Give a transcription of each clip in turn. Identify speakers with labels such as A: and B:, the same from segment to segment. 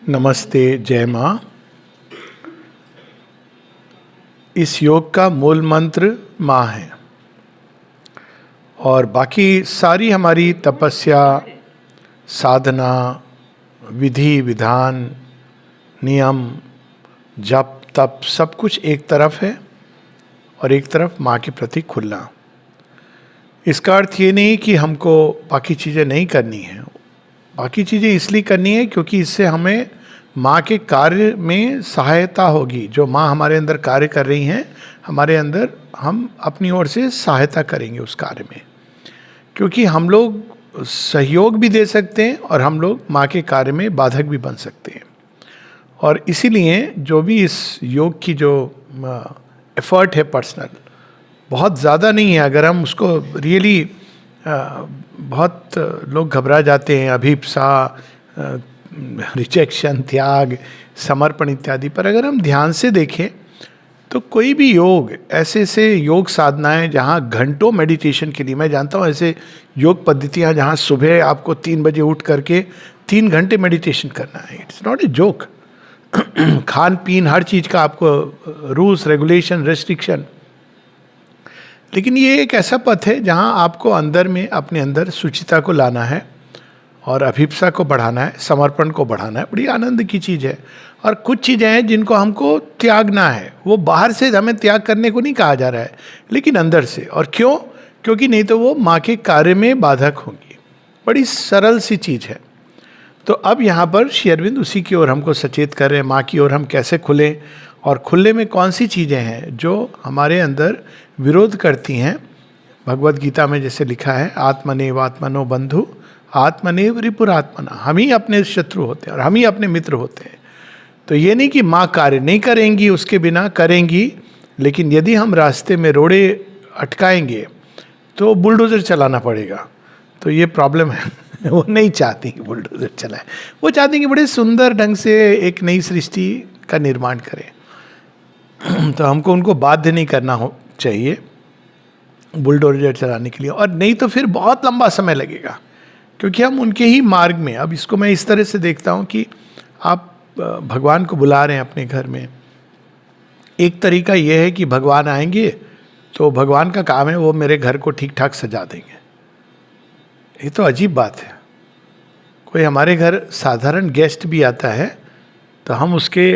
A: नमस्ते, जय माँ। इस योग का मूल मंत्र माँ है और बाकी सारी हमारी तपस्या, साधना, विधि विधान, नियम, जप तप सब कुछ एक तरफ है और एक तरफ माँ के प्रति खुलना। इसका अर्थ ये नहीं कि हमको बाकी चीज़ें नहीं करनी है। बाकी चीज़ें इसलिए करनी है क्योंकि इससे हमें माँ के कार्य में सहायता होगी। जो माँ हमारे अंदर कार्य कर रही हैं, हमारे अंदर हम अपनी ओर से सहायता करेंगे उस कार्य में, क्योंकि हम लोग सहयोग भी दे सकते हैं और हम लोग माँ के कार्य में बाधक भी बन सकते हैं। और इसीलिए जो भी इस योग की जो एफर्ट है पर्सनल, बहुत ज़्यादा नहीं है। अगर हम उसको रियली बहुत लोग घबरा जाते हैं अभिप्सा, रिजेक्शन, त्याग, समर्पण इत्यादि पर। अगर हम ध्यान से देखें तो कोई भी योग, ऐसे ऐसे योग साधनाएं जहाँ घंटों मेडिटेशन के लिए, मैं जानता हूँ ऐसे योग पद्धतियाँ जहाँ सुबह आपको 3 बजे उठ करके 3 घंटे मेडिटेशन करना है। It's not a joke. खान पीन हर चीज़ का आपको रूल्स, रेगुलेशन, रेस्ट्रिक्शन। लेकिन ये एक ऐसा पथ है जहाँ आपको अंदर में अपने अंदर सुचिता को लाना है और अभिप्सा को बढ़ाना है, समर्पण को बढ़ाना है। बड़ी आनंद की चीज़ है। और कुछ चीज़ें हैं जिनको हमको त्यागना है। वो बाहर से हमें त्याग करने को नहीं कहा जा रहा है, लेकिन अंदर से। और क्यों? क्योंकि नहीं तो वो माँ के कार्य में बाधक होंगी। बड़ी सरल सी चीज़ है। तो अब यहाँ पर श्री अरविंद उसी की ओर हमको सचेत कर रहे हैं, माँ की ओर हम कैसे खुलें और खुलने में कौन सी चीज़ें हैं जो हमारे अंदर विरोध करती हैं। भगवद गीता में जैसे लिखा है, आत्मनेव आत्मनो बंधु आत्मनेव रिपुरात्मना। हम ही अपने शत्रु होते हैं और हम ही अपने मित्र होते हैं। तो ये नहीं कि माँ कार्य नहीं करेंगी, उसके बिना करेंगी, लेकिन यदि हम रास्ते में रोड़े अटकाएंगे तो बुलडोज़र चलाना पड़ेगा। तो ये प्रॉब्लम है। वो नहीं चाहती कि बुलडोज़र चलाए, वो चाहती कि बड़े सुंदर ढंग से एक नई सृष्टि का निर्माण करें। तो हमको उनको बाध्य नहीं करना हो चाहिए बुलडोज़र चलाने के लिए, और नहीं तो फिर बहुत लंबा समय लगेगा, क्योंकि हम उनके ही मार्ग में। अब इसको मैं इस तरह से देखता हूँ कि आप भगवान को बुला रहे हैं अपने घर में। एक तरीका यह है कि भगवान आएंगे तो भगवान का काम है वो मेरे घर को ठीक ठाक सजा देंगे। ये तो अजीब बात है। कोई हमारे घर साधारण गेस्ट भी आता है तो हम उसके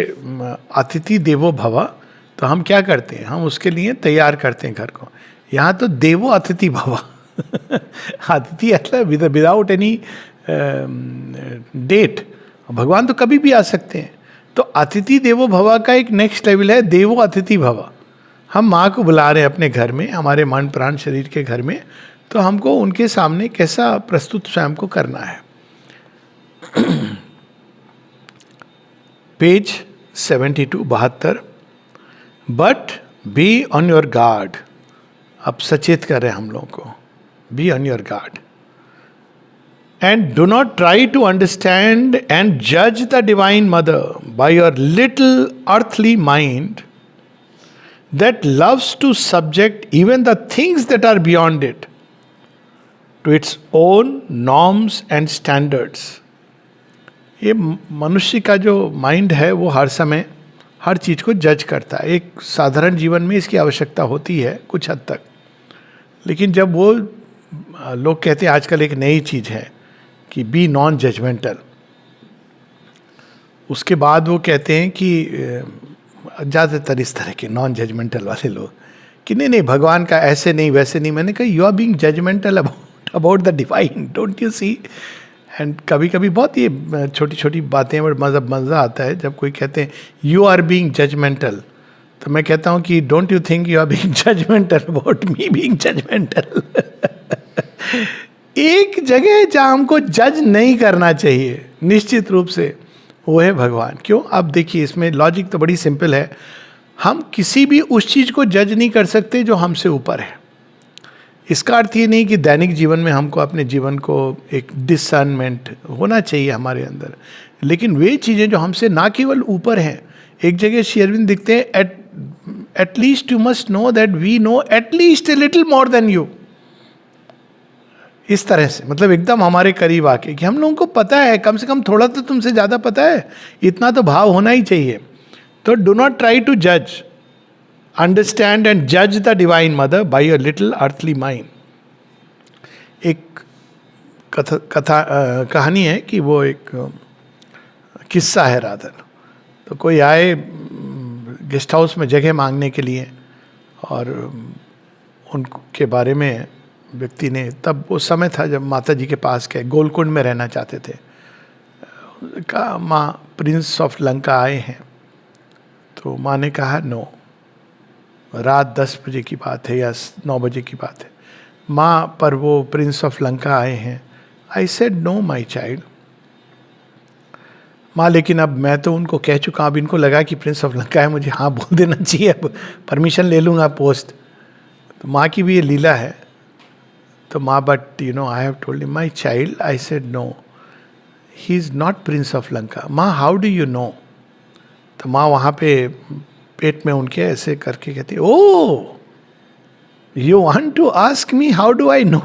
A: अतिथि देवो भव, तो हम क्या करते हैं, हम उसके लिए तैयार करते हैं घर को। यहाँ तो देवो अतिथि भव। अतिथि मतलब विदाउट एनी डेट। भगवान तो कभी भी आ सकते हैं। तो अतिथि देवो भव का एक नेक्स्ट लेवल है देवो अतिथि भव। हम माँ को बुला रहे हैं अपने घर में, हमारे मन प्राण शरीर के घर में, तो हमको उनके सामने कैसा प्रस्तुत स्वयं को करना है। Page 72, 72। But be on your guard. अब सचेत कर रहे हैं हम लोगों को, be on your guard and do not try to understand and judge the Divine Mother by your little earthly mind that loves to subject even the things that are beyond it to its own norms and standards. ये मनुष्य का जो mind है वो हर समय हर चीज़ को जज करता है। एक साधारण जीवन में इसकी आवश्यकता होती है कुछ हद तक, लेकिन जब वो लोग कहते हैं आजकल एक नई चीज़ है कि बी नॉन जजमेंटल, उसके बाद वो कहते हैं कि ज़्यादातर इस तरह के नॉन जजमेंटल वाले लोग कि नहीं नहीं भगवान का ऐसे नहीं वैसे नहीं। मैंने कहा you are being judgmental about the divine, don't you see. And कभी कभी बहुत ये छोटी छोटी बातें बट मज़ा आता है जब कोई कहते हैं यू आर बीइंग जजमेंटल, तो मैं कहता हूँ कि don't you think you are being judgmental about me being judgmental. एक जगह जहाँ हमको जज नहीं करना चाहिए निश्चित रूप से, वो है भगवान। क्यों? आप देखिए, इसमें लॉजिक तो बड़ी सिंपल है। हम किसी भी उस चीज़ को जज नहीं कर सकते जो हमसे ऊपर है। इसका अर्थ ये नहीं कि दैनिक जीवन में हमको अपने जीवन को एक डिसर्नमेंट होना चाहिए हमारे अंदर, लेकिन वे चीज़ें जो हमसे ना केवल ऊपर हैं। एक जगह श्री अरविंद दिखते हैं, at least you must know that we know at least a little more than you. इस तरह से, मतलब एकदम हमारे करीब आके कि हम लोगों को पता है, कम से कम थोड़ा तो तुमसे ज़्यादा पता है, इतना तो भाव होना ही चाहिए. तो डू नॉट ट्राई टू जज, अंडरस्टैंड एंड जज the divine mother by your little earthly mind. एक कहानी है कि वो एक किस्सा है रादर. तो कोई आए गेस्ट हाउस में जगह मांगने के लिए, और उनके बारे में व्यक्ति ने, तब वो समय था जब माता जी के पास गए, गोलकुंड में रहना चाहते थे. कहा माँ प्रिंस ऑफ लंका आए हैं. तो माँ ने कहा नो, रात 10 बजे की बात है या 9 बजे की बात है. माँ पर वो प्रिंस ऑफ लंका आए हैं. आई सेड नो माई चाइल्ड. माँ लेकिन अब मैं तो उनको कह चुका, अब इनको लगा कि प्रिंस ऑफ लंका है, मुझे हाँ बोल देना चाहिए, अब परमिशन ले लूँगा पोस्ट. तो माँ की भी ये लीला है. तो माँ but you know I have told him my child. I said no, he is not prince of Lanka. माँ हाउ डू यू नो. तो माँ वहाँ पे पेट में उनके ऐसे करके कहती, oh you want to ask me how do I know,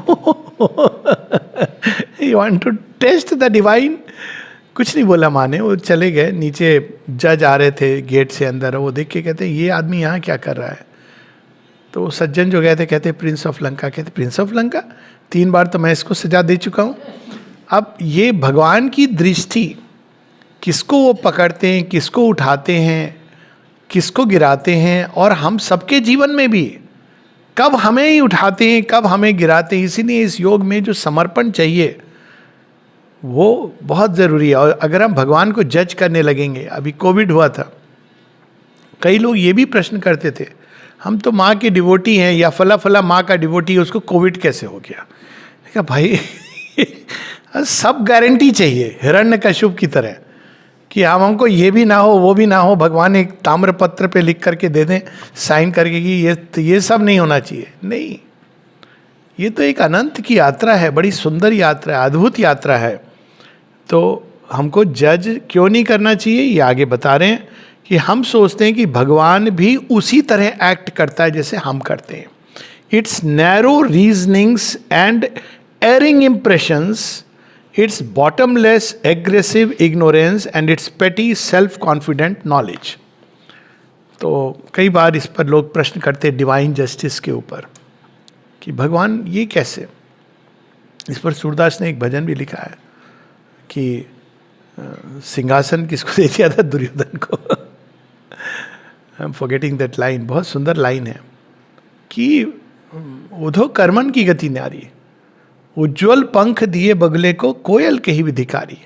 A: you want to test the divine. कुछ नहीं बोला माँ ने. वो चले गए नीचे. जज आ रहे थे गेट से अंदर, वो देख के कहते ये आदमी यहाँ क्या कर रहा है. तो वो सज्जन जो गए थे कहते प्रिंस ऑफ लंका. कहते प्रिंस ऑफ लंका, 3 बार तो मैं इसको सजा दे चुका हूँ. अब ये भगवान की दृष्टि, किसको वो पकड़ते हैं, किसको उठाते हैं, किसको गिराते हैं, और हम सबके जीवन में भी कब हमें ही उठाते हैं, कब हमें गिराते हैं. इसीलिए इस योग में जो समर्पण चाहिए वो बहुत ज़रूरी है. और अगर हम भगवान को जज करने लगेंगे, अभी कोविड हुआ था, कई लोग ये भी प्रश्न करते थे, हम तो माँ के डिवोटी हैं या फला फला माँ का डिवोटी है, उसको कोविड कैसे हो गया. कहा भाई सब गारंटी चाहिए हिरण्यकश्यप की तरह, कि हमको ये भी ना हो वो भी ना हो, भगवान एक ताम्र पत्र पे लिख करके दे दें, साइन करके कि ये सब नहीं होना चाहिए. नहीं, ये तो एक अनंत की यात्रा है, बड़ी सुंदर यात्रा है, अद्भुत यात्रा है. तो हमको जज क्यों नहीं करना चाहिए, ये आगे बता रहे हैं कि हम सोचते हैं कि भगवान भी उसी तरह एक्ट करता है जैसे हम करते हैं. It's narrow reasonings and erring impressions, it's bottomless aggressive ignorance and it's petty self confident knowledge. तो कई बार इस पर लोग प्रश्न करते हैं डिवाइन जस्टिस के ऊपर, कि भगवान ये कैसे. इस पर सूरदास ने एक भजन भी लिखा है कि सिंहासन किसको दे दिया था, दुर्योधन को. I am forgetting that line. बहुत सुंदर लाइन है कि उधो कर्मन की गति न्यारी, उज्ज्वल पंख दिए बगले को कोयल के ही विधिकारी.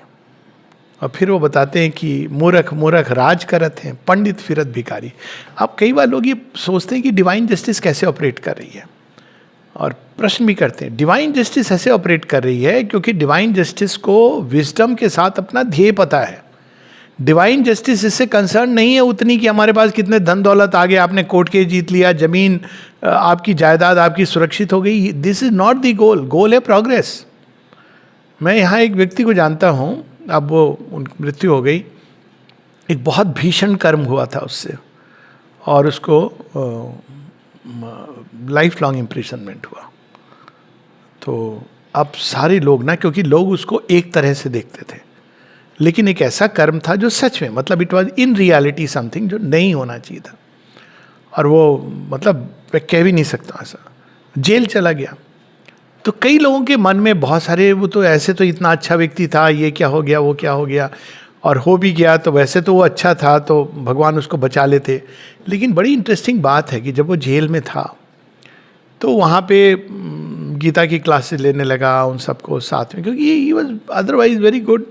A: और फिर वो बताते हैं कि मूर्ख मूर्ख राज करत हैं, पंडित फिरत भिकारी. अब कई बार लोग ये सोचते हैं कि डिवाइन जस्टिस कैसे ऑपरेट कर रही है, और प्रश्न भी करते हैं डिवाइन जस्टिस ऐसे ऑपरेट कर रही है क्योंकि डिवाइन जस्टिस को विजडम के साथ अपना ध्येय पता है. डिवाइन जस्टिस इससे कंसर्न नहीं है उतनी कि हमारे पास कितने धन दौलत आ गए, आपने कोर्ट केस जीत लिया, जमीन आपकी जायदाद आपकी सुरक्षित हो गई. This is not the goal. Goal है प्रोग्रेस. मैं यहाँ एक व्यक्ति को जानता हूँ, अब वो उनकी मृत्यु हो गई. एक बहुत भीषण कर्म हुआ था उससे, और उसको लाइफ लॉन्ग इम्प्रिजनमेंट हुआ. तो अब सारे लोग ना, क्योंकि लोग उसको एक तरह से देखते थे, लेकिन एक ऐसा कर्म था जो सच में, मतलब it was in reality something जो नहीं होना चाहिए था. और वो मतलब मैं कह भी नहीं सकता ऐसा, जेल चला गया. तो कई लोगों के मन में बहुत सारे, वो तो ऐसे तो इतना अच्छा व्यक्ति था, ये क्या हो गया वो क्या हो गया, और हो भी गया तो वैसे तो वो अच्छा था तो भगवान उसको बचा लेते. लेकिन बड़ी इंटरेस्टिंग बात है कि जब वो जेल में था तो वहाँ पे गीता की क्लासेस लेने लगा उन सबको साथ में, क्योंकि he was otherwise very good.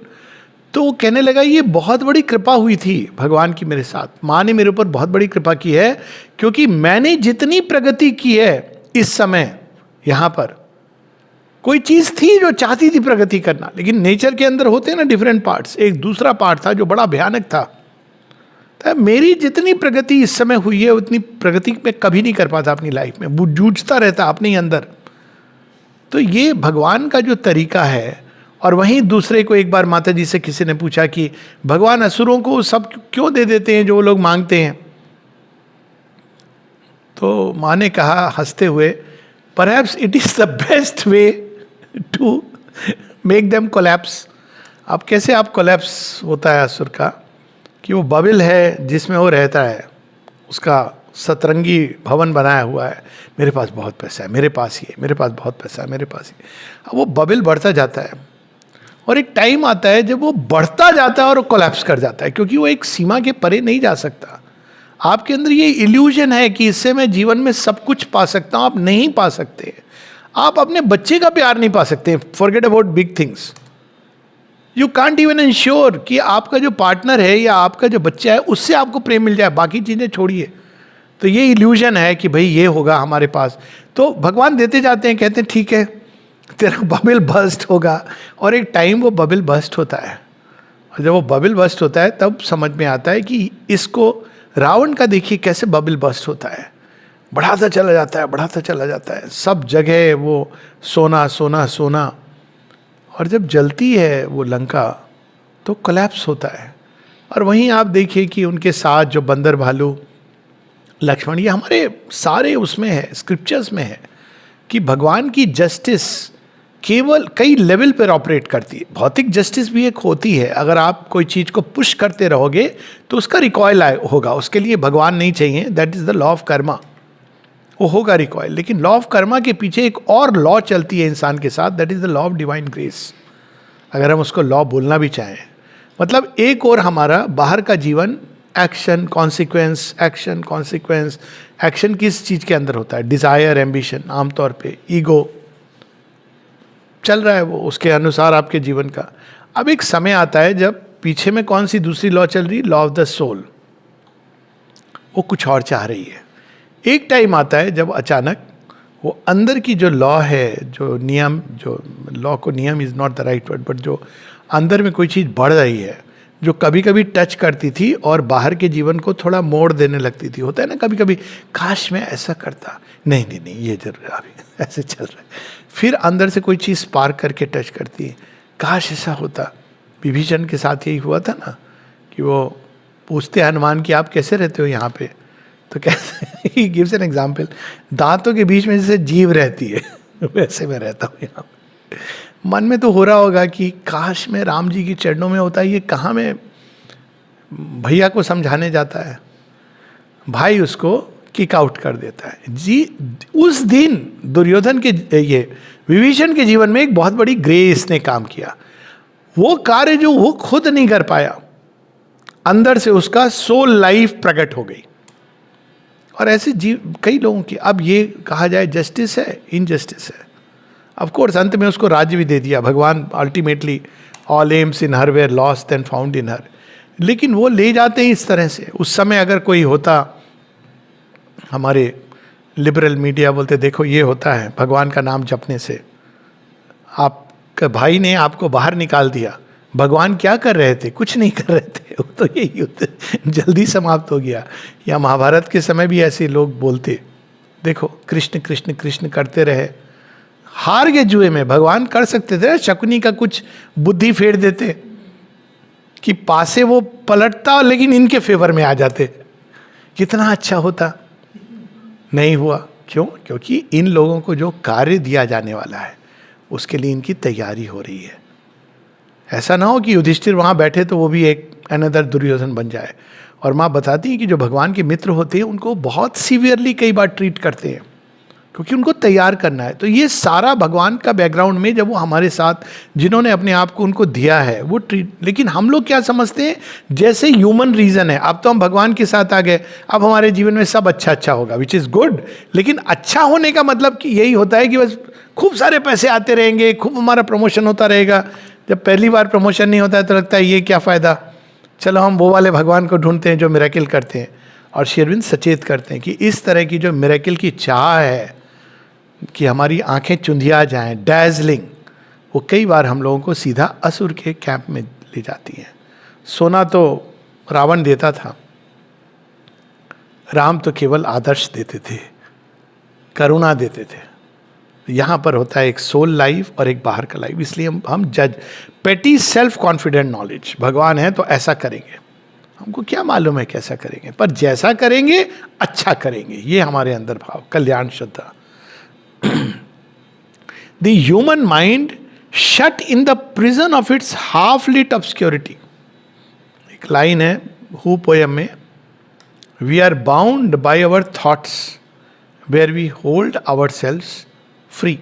A: तो वो कहने लगा ये बहुत बड़ी कृपा हुई थी भगवान की मेरे साथ, माँ ने मेरे ऊपर बहुत बड़ी कृपा की है, क्योंकि मैंने जितनी प्रगति की है इस समय यहाँ पर, कोई चीज़ थी जो चाहती थी प्रगति करना, लेकिन नेचर के अंदर होते हैं ना डिफरेंट पार्ट्स. एक दूसरा पार्ट था जो बड़ा भयानक था. तो मेरी जितनी प्रगति इस समय हुई है उतनी प्रगति मैं कभी नहीं कर पाता अपनी लाइफ में, वो जूझता रहता अपने ही अंदर. तो ये भगवान का जो तरीका है. और वहीं दूसरे को एक बार माता जी से किसी ने पूछा कि भगवान असुरों को सब क्यों दे देते हैं जो वो लोग मांगते हैं. तो माँ ने कहा हंसते हुए, perhaps it is the best way to make them collapse. अब कैसे आप कोलैप्स होता है असुर का, कि वो बबिल है जिसमें वो रहता है, उसका सतरंगी भवन बनाया हुआ है, मेरे पास बहुत पैसा है, मेरे पास ये, मेरे पास बहुत पैसा है, मेरे पास ये। अब वो बबिल बढ़ता जाता है और एक टाइम आता है जब वो बढ़ता जाता है और वो कोलैप्स कर जाता है, क्योंकि वो एक सीमा के परे नहीं जा सकता। आपके अंदर ये इल्यूजन है कि इससे मैं जीवन में सब कुछ पा सकता हूं, आप नहीं पा सकते। आप अपने बच्चे का प्यार नहीं पा सकते, forget about big things. You can't even ensure कि आपका जो पार्टनर है या आपका जो बच्चा है उससे आपको प्रेम मिल जाए, बाकी चीज़ें छोड़िए। तो ये इल्यूजन है कि भाई ये होगा हमारे पास, तो भगवान देते जाते हैं, कहते हैं ठीक है तेरा बबिल बस्ट होगा, और एक टाइम वो बबिल बस्ट होता है। और जब वो बबिल बस्ट होता है तब समझ में आता है कि इसको, रावण का देखिए कैसे बबिल बस्ट होता है, बढ़ाता चला जाता है, बढ़ाता चला जाता है, सब जगह वो सोना सोना सोना, और जब जलती है वो लंका तो कोलैप्स होता है। और वहीं आप देखिए कि उनके साथ जो बंदर भालू लक्ष्मण, ये हमारे सारे उसमें है, स्क्रिप्चर्स में है कि भगवान की जस्टिस केवल कई लेवल पर ऑपरेट करती है। भौतिक जस्टिस भी एक होती है, अगर आप कोई चीज़ को पुश करते रहोगे तो उसका रिकॉयल होगा, उसके लिए भगवान नहीं चाहिए, that is the law of Karma, वो होगा रिकॉयल। लेकिन लॉ ऑफ कर्मा के पीछे एक और लॉ चलती है इंसान के साथ, that is the law of divine grace, अगर हम उसको लॉ बोलना भी चाहें। मतलब एक और हमारा बाहर का जीवन action consequence, action consequence. Action किस चीज़ के अंदर होता है? डिज़ायर, एम्बिशन, आमतौर पे ईगो चल रहा है वो, उसके अनुसार आपके जीवन का। अब एक समय आता है जब पीछे में कौन सी दूसरी लॉ चल रही, लॉ ऑफ द सोल, वो कुछ और चाह रही है। एक टाइम आता है जब अचानक वो अंदर की जो लॉ है, जो नियम, जो लॉ को नियम is not the right word, but जो अंदर में कोई चीज़ बढ़ रही है, जो कभी कभी टच करती थी और बाहर के जीवन को थोड़ा मोड़ देने लगती थी। होता है ना कभी कभी, काश मैं ऐसा करता, नहीं नहीं नहीं ये जरूर अभी ऐसे चल रहा है। फिर अंदर से कोई चीज़ स्पार्क करके टच करती है, काश ऐसा होता। विभीषण के साथ यही हुआ था ना, कि वो पूछते हनुमान कि आप कैसे रहते हो यहाँ पे, तो कैसे ही गिव्स एन एग्जाम्पल, दांतों के बीच में जैसे जीव रहती है वैसे मैं रहता हूँ यहाँ पे। मन में तो हो रहा होगा कि काश मैं राम जी की चरणों में होता, ये कहाँ में भैया को समझाने जाता है, भाई उसको किक आउट कर देता है जी। उस दिन दुर्योधन के, ये विभीषण के जीवन में एक बहुत बड़ी ग्रेस ने काम किया। वो कार्य जो वो खुद नहीं कर पाया, अंदर से उसका सोल लाइफ प्रकट हो गई। और ऐसे जीव कई लोगों की, अब ये कहा जाए जस्टिस है, इनजस्टिस है। ऑफ कोर्स अंत में उसको राज्य भी दे दिया भगवान, ultimately all aims in her where lost and found in her. लेकिन वो ले जाते हैं इस तरह से। उस समय अगर कोई होता, हमारे लिबरल मीडिया बोलते देखो ये होता है भगवान का नाम जपने से, आपका भाई ने आपको बाहर निकाल दिया, भगवान क्या कर रहे थे? कुछ नहीं कर रहे थे, वो तो ये युद्ध जल्दी समाप्त हो गया। या महाभारत के समय भी ऐसे लोग बोलते, देखो कृष्ण कृष्ण कृष्ण करते रहे, हार गए जुए में। भगवान कर सकते थे, शकुनी का कुछ बुद्धि फेर देते कि पासे वो पलटता लेकिन इनके फेवर में आ जाते, कितना अच्छा होता। नहीं हुआ, क्यों? क्योंकि इन लोगों को जो कार्य दिया जाने वाला है उसके लिए इनकी तैयारी हो रही है। ऐसा ना हो कि युधिष्ठिर वहाँ बैठे तो वो भी एक अनदर दुर्योधन बन जाए। और माँ बताती है कि जो भगवान के मित्र होते हैं उनको बहुत सीवियरली कई बार ट्रीट करते हैं, क्योंकि उनको तैयार करना है। तो ये सारा भगवान का बैकग्राउंड में, जब वो हमारे साथ, जिन्होंने अपने आप को उनको दिया है वो ट्रीट। लेकिन हम लोग क्या समझते हैं, जैसे ह्यूमन रीजन है, अब तो हम भगवान के साथ आ गए, अब हमारे जीवन में सब अच्छा अच्छा होगा, विच इज़ गुड। लेकिन अच्छा होने का मतलब कि यही होता है कि बस खूब सारे पैसे आते रहेंगे, खूब हमारा प्रमोशन होता रहेगा। जब पहली बार प्रमोशन नहीं होता है तो लगता है ये क्या फ़ायदा, चलो हम वो वाले भगवान को ढूंढते हैं जो मिरेकल करते हैं। और श्री अरविंद सचेत करते हैं कि इस तरह की जो मिरेकल की चाह है कि हमारी आंखें चुंधिया जाएं, डैजलिंग, वो कई बार हम लोगों को सीधा असुर के कैंप में ले जाती है। सोना तो रावण देता था, राम तो केवल आदर्श देते थे, करुणा देते थे। यहाँ पर होता है एक सोल लाइफ और एक बाहर का लाइफ। इसलिए हम जज, पेटी सेल्फ कॉन्फिडेंट नॉलेज, भगवान है तो ऐसा करेंगे, हमको क्या मालूम है कैसा करेंगे, पर जैसा करेंगे अच्छा करेंगे, ये हमारे अंदर भाव, कल्याण श्रद्धा। The human mind shut in the prison of its half lit obscurity. एक लाइन है हु पोयम में, we are bound by our thoughts where we hold ourselves free.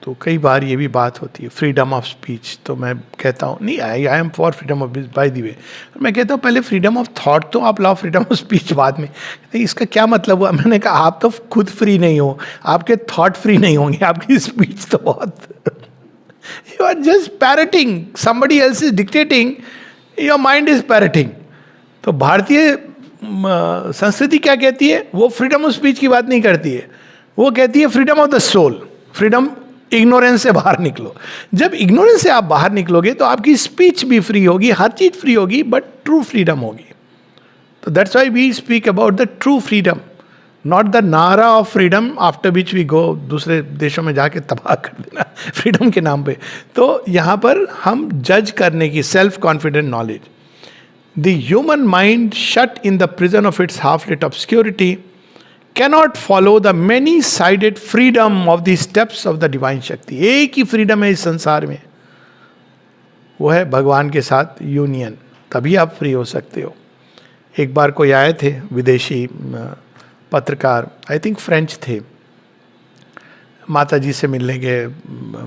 A: तो कई बार ये भी बात होती है फ्रीडम ऑफ स्पीच. तो मैं कहता हूँ नहीं, I am for freedom of speech by the way. मैं कहता हूँ पहले फ्रीडम ऑफ थॉट तो आप लाओ, फ्रीडम ऑफ स्पीच बाद में. इसका क्या मतलब हुआ? मैंने कहा आप तो खुद फ्री नहीं हो, आपके थॉट फ्री नहीं होंगे, आपकी स्पीच तो बहुत you are just parroting, somebody else is dictating, your mind is parroting. तो भारतीय संस्कृति क्या कहती है? वो फ्रीडम ऑफ स्पीच की बात नहीं करती है, वो कहती है freedom of the soul, freedom ignorance से बाहर निकलो. जब इग्नोरेंस से आप बाहर निकलोगे तो आपकी स्पीच भी फ्री होगी, हर चीज फ्री होगी, बट ट्रू फ्रीडम होगी. तो that's why we speak about the true freedom, not the नारा of freedom after which we go दूसरे देशों में जाके तबाह कर देना फ्रीडम के नाम पे. तो यहाँ पर हम जज करने की self confident knowledge. The human mind shut in the prison of its half lit obscurity cannot follow the many-sided freedom of the steps of the divine शक्ति. एक ही फ्रीडम है इस संसार में, वो है भगवान के साथ यूनियन. तभी आप फ्री हो सकते हो. एक बार कोई आए थे विदेशी पत्रकार, आई थिंक फ्रेंच थे, माता जी से मिलने गए.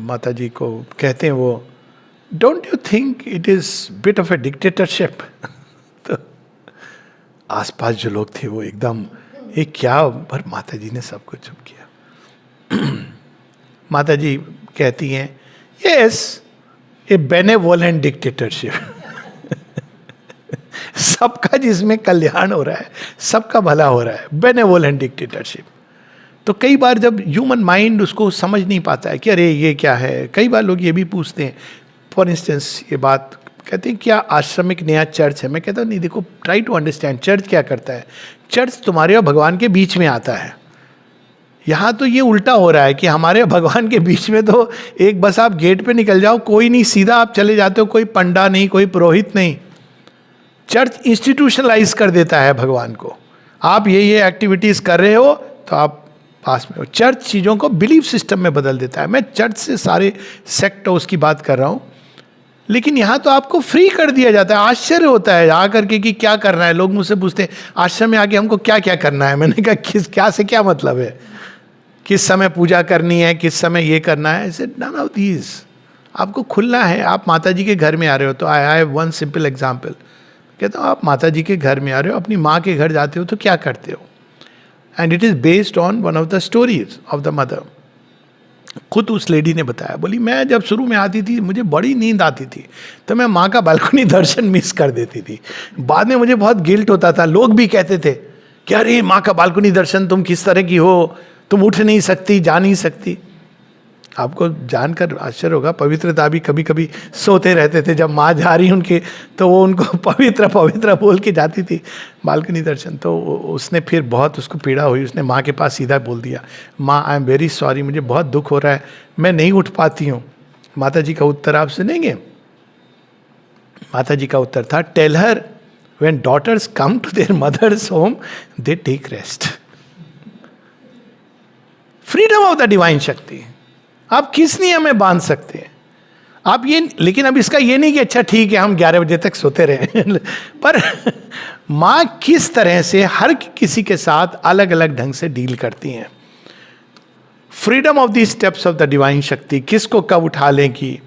A: माता जी को कहते हैं वो, don't you think it is bit of A dictatorship? तो आसपास जो लोग थे वो एकदम ये क्या, पर माता जी ने सबको चुप किया. माता जी कहती हैं, यस ए बेनेवोलेंट डिक्टेटरशिप. सबका जिसमें कल्याण हो रहा है, सबका भला हो रहा है, बेनेवोलेंट डिक्टेटरशिप. तो कई बार जब ह्यूमन माइंड उसको समझ नहीं पाता है कि अरे ये क्या है, कई बार लोग ये भी पूछते हैं. फॉर इंस्टेंस ये बात कहते हैं क्या आश्रम एक नया चर्च है? मैं कहता हूँ नहीं, देखो ट्राई टू अंडरस्टैंड चर्च क्या करता है. चर्च तुम्हारे और भगवान के बीच में आता है. यहाँ तो ये उल्टा हो रहा है कि हमारे और भगवान के बीच में तो एक बस आप गेट पे निकल जाओ, कोई नहीं, सीधा आप चले जाते हो, कोई पंडा नहीं, कोई पुरोहित नहीं. चर्च इंस्टीट्यूशनलाइज कर देता है भगवान को. आप ये एक्टिविटीज कर रहे हो तो आप पास में हो. चर्च चीज़ों को बिलीफ सिस्टम में बदल देता है. मैं चर्च से सारे सेक्ट उसकी बात कर रहा हूँ, लेकिन यहाँ तो आपको फ्री कर दिया जाता है. आश्चर्य होता है आकर के कि क्या करना है. लोग मुझसे पूछते हैं आश्रम में आके हमको क्या क्या करना है. मैंने कहा किस क्या से क्या मतलब है, किस समय पूजा करनी है, किस समय ये करना है. ऐसे नन ऑफ दीज. आपको खुलना है. आप माता जी के घर में आ रहे हो तो I have one simple example. कहता हूँ आप माता जी के घर में आ रहे हो, अपनी माँ के घर जाते हो तो क्या करते हो, and it is based on one of the stories of the mother. खुद उस लेडी ने बताया, बोली मैं जब शुरू में आती थी मुझे बड़ी नींद आती थी तो मैं माँ का बालकनी दर्शन मिस कर देती थी. बाद में मुझे बहुत गिल्ट होता था. लोग भी कहते थे कि अरे माँ का बालकनी दर्शन, तुम किस तरह की हो, तुम उठ नहीं सकती, जा नहीं सकती. आपको जानकर आश्चर्य होगा, पवित्रता भी कभी कभी सोते रहते थे. जब माँ जा रही उनके तो वो उनको पवित्र पवित्र बोल के जाती थी बालकनी दर्शन. तो उसने फिर बहुत उसको पीड़ा हुई. उसने माँ के पास सीधा बोल दिया, माँ आई एम वेरी सॉरी, मुझे बहुत दुख हो रहा है, मैं नहीं उठ पाती हूँ. माता जी का उत्तर आप सुनेंगे. माता जी का उत्तर था, tell her when daughters come to their mothers home they take rest. Freedom of the divine Shakti. आप किस नियम में बांध सकते हैं आप ये, लेकिन अब इसका ये नहीं कि अच्छा ठीक है हम 11 बजे तक सोते रहे. पर माँ किस तरह से हर किसी के साथ अलग अलग ढंग से डील करती हैं. Freedom of the steps of the divine शक्ति. किसको कब उठा लेंगी,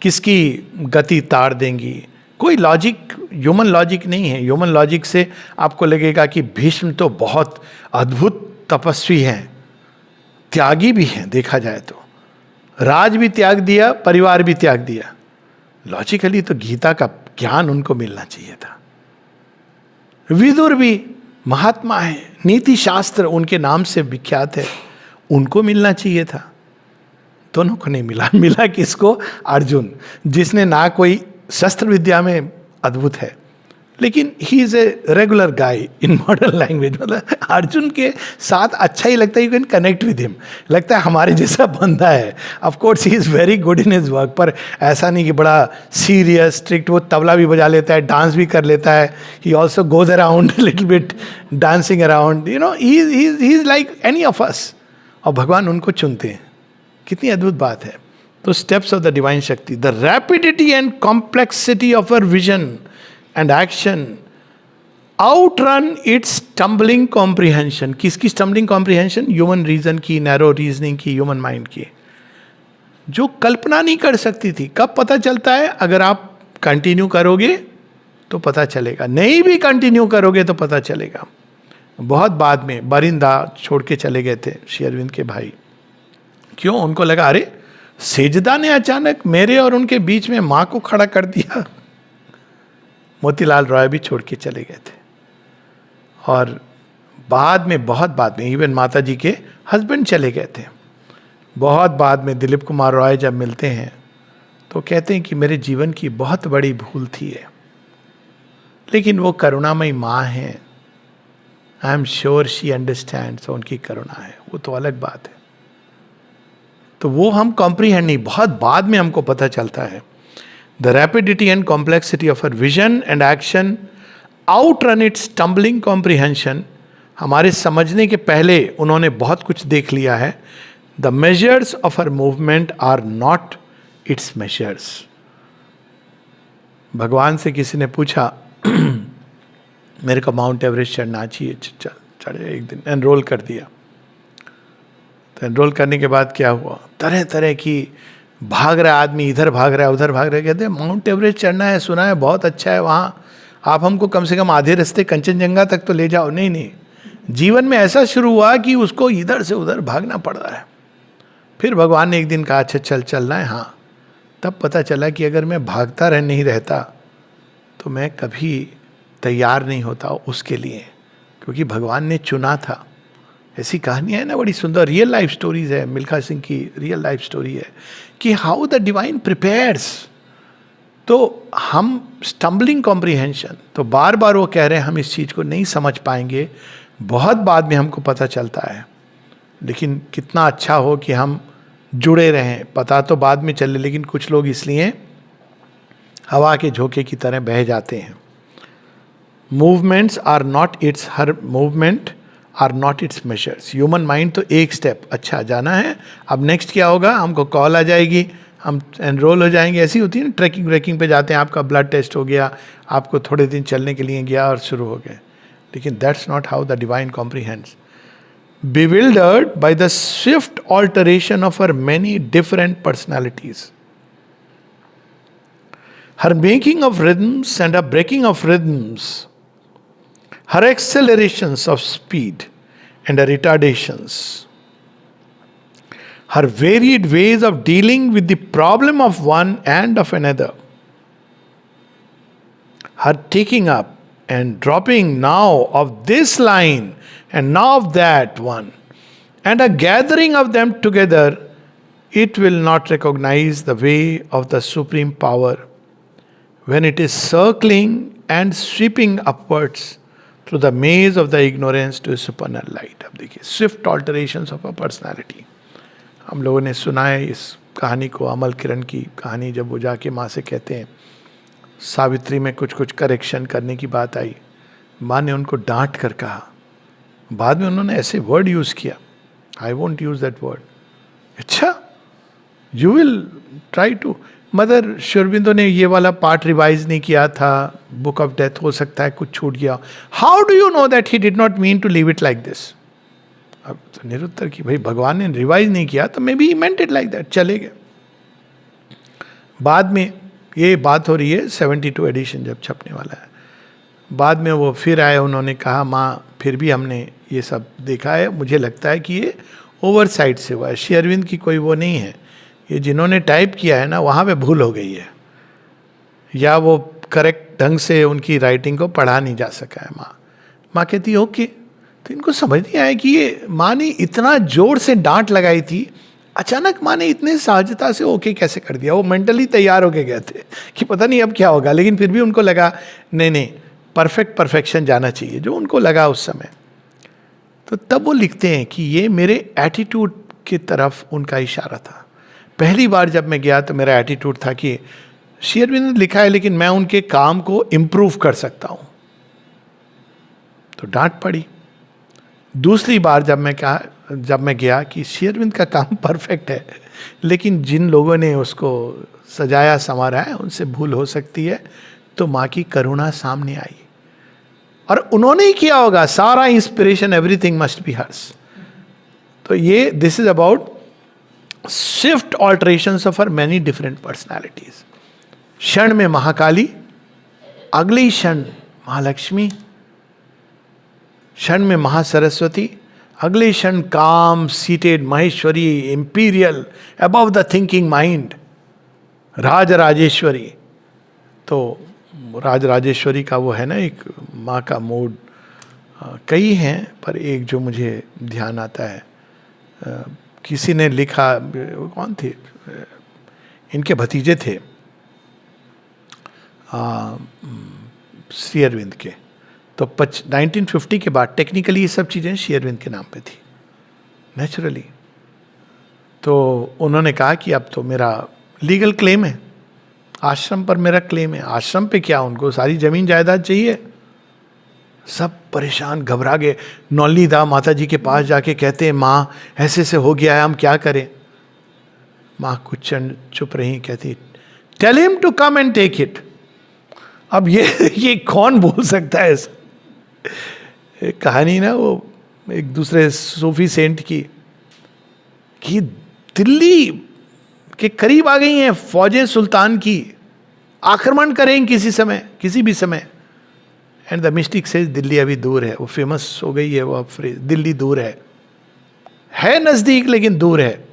A: किसकी गति ताड़ देंगी. कोई लॉजिक, ह्यूमन लॉजिक नहीं है. ह्यूमन लॉजिक से आपको लगेगा कि भीष्म तो बहुत अद्भुत तपस्वी हैं, त्यागी भी हैं. देखा जाए तो राज भी त्याग दिया, परिवार भी त्याग दिया. लॉजिकली तो गीता का ज्ञान उनको मिलना चाहिए था. विदुर भी महात्मा है, नीति शास्त्र उनके नाम से विख्यात है, उनको मिलना चाहिए था. दोनों को नहीं मिला. मिला किसको? अर्जुन, जिसने ना कोई शस्त्र विद्या में अद्भुत है, लेकिन he is a regular guy in modern language. मतलब अर्जुन के साथ अच्छा ही लगता है, you can connect with him. लगता है हमारे जैसा बंदा है. Of course he is very good in his work, पर ऐसा नहीं कि बड़ा सीरियस स्ट्रिक्ट. वो तबला भी बजा लेता है, डांस भी कर लेता है. He also goes around little bit dancing around, you know. He is like any of us. और भगवान उनको चुनते हैं। कितनी अद्भुत बात है। तो स्टेप्स ऑफ द डिवाइन शक्ति, the rapidity and complexity of our vision and action outrun its stumbling comprehension. किसकी स्टम्बलिंग कॉम्प्रिहेंशन? ह्यूमन रीजन की, नैरो रीजनिंग की, ह्यूमन माइंड की, जो कल्पना नहीं कर सकती थी। कब पता चलता है? अगर आप कंटिन्यू करोगे तो पता चलेगा, नहीं भी कंटिन्यू करोगे तो पता चलेगा। बहुत बाद में बारिंदा छोड़ के चले गए थे श्री अरविंद के भाई। क्यों? उनको लगा अरे सेजदा ने अचानक मेरे और उनके बीच में मां को खड़ा कर दिया। मोतीलाल रॉय भी छोड़ के चले गए थे। और बाद में, बहुत बाद में, इवन माता जी के हस्बैंड चले गए थे। बहुत बाद में दिलीप कुमार रॉय जब मिलते हैं तो कहते हैं कि मेरे जीवन की बहुत बड़ी भूल थी है, लेकिन वो करुणामयी माँ है, I am sure she understands, उनकी करुणा है, वो तो अलग बात है। तो वो हम कॉम्प्रीहेंड नहीं, बहुत बाद में हमको पता चलता है। The rapidity and complexity of her vision and action outrun its stumbling comprehension. हमारे समझने के पहले उन्होंने बहुत कुछ देख लिया है। The measures of her movement are not its measures. भगवान से किसी ने पूछा मेरे को माउंट एवरेस्ट चढ़ना चाहिए, चढ़े एक दिन, एनरोल कर दिया। तो एनरोल करने के बाद क्या हुआ? तरह तरह की भाग रहा आदमी, इधर भाग रहा है, उधर भाग रहा है। कहते हैं माउंट एवरेस्ट चढ़ना है, सुना है बहुत अच्छा है वहाँ, आप हमको कम से कम आधे रास्ते कंचनजंगा तक तो ले जाओ। नहीं नहीं, जीवन में ऐसा शुरू हुआ कि उसको इधर से उधर भागना पड़ रहा है। फिर भगवान ने एक दिन कहा अच्छा चल चलना है। हाँ, तब पता चला कि अगर मैं भागता नहीं रहता तो मैं कभी तैयार नहीं होता उसके लिए, क्योंकि भगवान ने चुना था। ऐसी कहानियाँ है ना, बड़ी सुंदर रियल लाइफ स्टोरीज है। मिल्खा सिंह की रियल लाइफ स्टोरी है कि हाउ द डिवाइन प्रिपेयर्स। तो हम स्टम्बलिंग कॉम्प्रिहेंशन, तो बार बार वो कह रहे हैं हम इस चीज़ को नहीं समझ पाएंगे, बहुत बाद में हमको पता चलता है। लेकिन कितना अच्छा हो कि हम जुड़े रहें, पता तो बाद में चले, लेकिन कुछ लोग इसलिए हवा के झोंके की तरह बह जाते हैं। Movements are not its, her movement are not its measures. Human mind तो एक स्टेप, अच्छा जाना है, अब नेक्स्ट क्या होगा, हमको कॉल आ जाएगी, हम एनरोल हो जाएंगे। ऐसी होती है ना, ट्रैकिंग व्रैकिंग पे जाते हैं, आपका ब्लड टेस्ट हो गया, आपको थोड़े दिन चलने के लिए गया और शुरू हो गए। लेकिन that's not how the divine comprehends. Bewildered by the swift alteration of her many different personalities, her making of rhythms and her breaking of rhythms, her accelerations of speed and her retardations, her varied ways of dealing with the problem of one and of another, her taking up and dropping now of this line and now of that one, and a gathering of them together, it will not recognize the way of the supreme power when it is circling and sweeping upwards through the maze of the ignorance to a supernal light. अब देखिए, swift alterations of a personality. हम लोगों ने सुना है इस कहानी को, अमल किरण की कहानी, जब वो जाके माँ से कहते हैं सावित्री में कुछ कुछ करेक्शन करने की बात आई, माँ ने उनको डांट कर कहा। बाद में उन्होंने ऐसे वर्ड यूज किया, I won't use that word. अच्छा, you will try to. Mother Shri Aurobindo ने ये वाला पार्ट रिवाइज नहीं किया था, बुक ऑफ डेथ, हो सकता है कुछ छूट गया। How do you know that he did not mean to leave it like this? अब तो निरुत्तर की, भाई भगवान ने रिवाइज नहीं किया तो may be he meant it like that, चले गए। बाद में ये बात हो रही है 72 एडिशन जब छपने वाला है, बाद में वो फिर आए, उन्होंने कहा माँ फिर भी हमने ये सब देखा है, मुझे लगता है कि ये ओवरसाइट से हुआ है, श्री अरविंद की कोई वो नहीं है, ये जिन्होंने टाइप किया है ना वहाँ पे भूल हो गई है, या वो करेक्ट ढंग से उनकी राइटिंग को पढ़ा नहीं जा सका है। माँ कहती है ओके। तो इनको समझ नहीं आया कि ये माँ ने इतना जोर से डांट लगाई थी, अचानक माँ ने इतने सहजता से ओके कैसे कर दिया। वो मेंटली तैयार होके गए थे कि पता नहीं अब क्या होगा, लेकिन फिर भी उनको लगा नहीं परफेक्शन जाना चाहिए, जो उनको लगा उस समय। तो तब वो लिखते हैं कि ये मेरे एटीट्यूड की तरफ उनका इशारा था। पहली बार जब मैं गया तो मेरा एटीट्यूड था कि श्री अरविंद ने लिखा है लेकिन मैं उनके काम को इम्प्रूव कर सकता हूँ, तो डांट पड़ी। दूसरी बार जब मैं गया कि श्री अरविंद का काम परफेक्ट है, लेकिन जिन लोगों ने उसको सजाया संवारा है उनसे भूल हो सकती है, तो माँ की करुणा सामने आई और उन्होंने ही किया होगा, सारा inspiration, everything must be hers. तो ये this is about swift alterations of our many different personalities. क्षण में महाकाली, अगले ही क्षण महालक्ष्मी, क्षण में महासरस्वती, अगले क्षण calm seated Maheshwari, imperial, above the thinking mind, Rajarajeshwari. तो राजराजेश्वरी का वो है ना एक माँ का मोड, कई हैं पर एक जो मुझे ध्यान आता है, किसी ने लिखा, कौन थे, इनके भतीजे थे श्री अरविंद के, तो 1950 के बाद टेक्निकली ये सब चीज़ें श्री अरविंद के नाम पे थी नेचुरली। तो उन्होंने कहा कि अब तो मेरा लीगल क्लेम है, आश्रम पर मेरा क्लेम है। आश्रम पे क्या, उनको सारी जमीन जायदाद चाहिए। सब परेशान, घबरा गए। नौलीदा माता जी के पास जाके कहते हैं, माँ ऐसे से हो गया है, हम क्या करें। माँ कुछ क्षण चुप रही, कहती tell him to come and take it. अब ये कौन बोल सकता है ऐसा। एक कहानी ना वो एक दूसरे सूफी सेंट की, कि दिल्ली के करीब आ गई हैं फौजें सुल्तान की, आक्रमण करेंगे किसी समय, किसी भी समय। एंड द मिस्टिक से दिल्ली अभी दूर है, वो फेमस हो गई है वो अब फ्रेज, दिल्ली दूर है नजदीक लेकिन दूर है,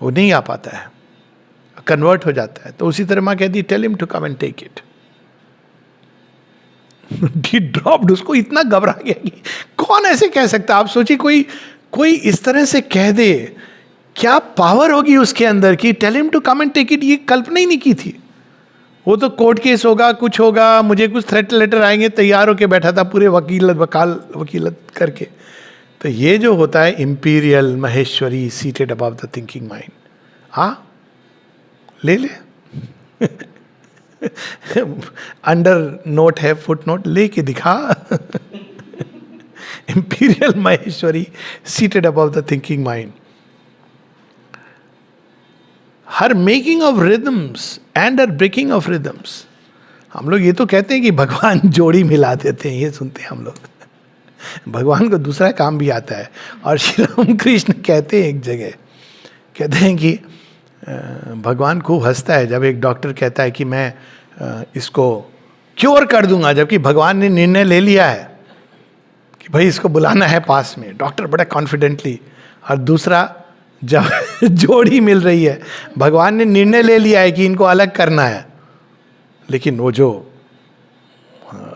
A: वो नहीं आ पाता है, कन्वर्ट हो जाता है। तो उसी तरह माँ कहती tell him to come and take it. He dropped, उसको इतना घबरा गया कि कौन ऐसे कह सकता। आप सोचिए कोई इस तरह से कह दे, क्या पावर होगी उसके अंदर कि tell him to come and take it. ये कल्पना ही नहीं की थी। वो तो कोर्ट केस होगा, कुछ होगा, मुझे कुछ थ्रेट लेटर आएंगे, तैयार होके बैठा था पूरे वकीलत करके। तो ये जो होता है imperial Maheshwari seated above the thinking mind, हाँ ले अंडर नोट है, फुट नोट लेके दिखा। Imperial Maheshwari seated above the thinking mind, her making of rhythms and her breaking of rhythms. हम लोग ये तो कहते हैं कि भगवान जोड़ी मिला देते हैं, ये सुनते हैं हम लोग। भगवान को दूसरा काम भी आता है। और श्री राम कृष्ण कहते हैं एक जगह, कहते हैं कि भगवान खूब हंसता है जब एक डॉक्टर कहता है कि मैं इसको क्योर कर दूंगा, जबकि भगवान ने निर्णय ले लिया है कि भाई इसको बुलाना है पास में। डॉक्टर बड़ा कॉन्फिडेंटली, और दूसरा जब जोड़ी मिल रही है, भगवान ने निर्णय ले लिया है कि इनको अलग करना है, लेकिन वो जो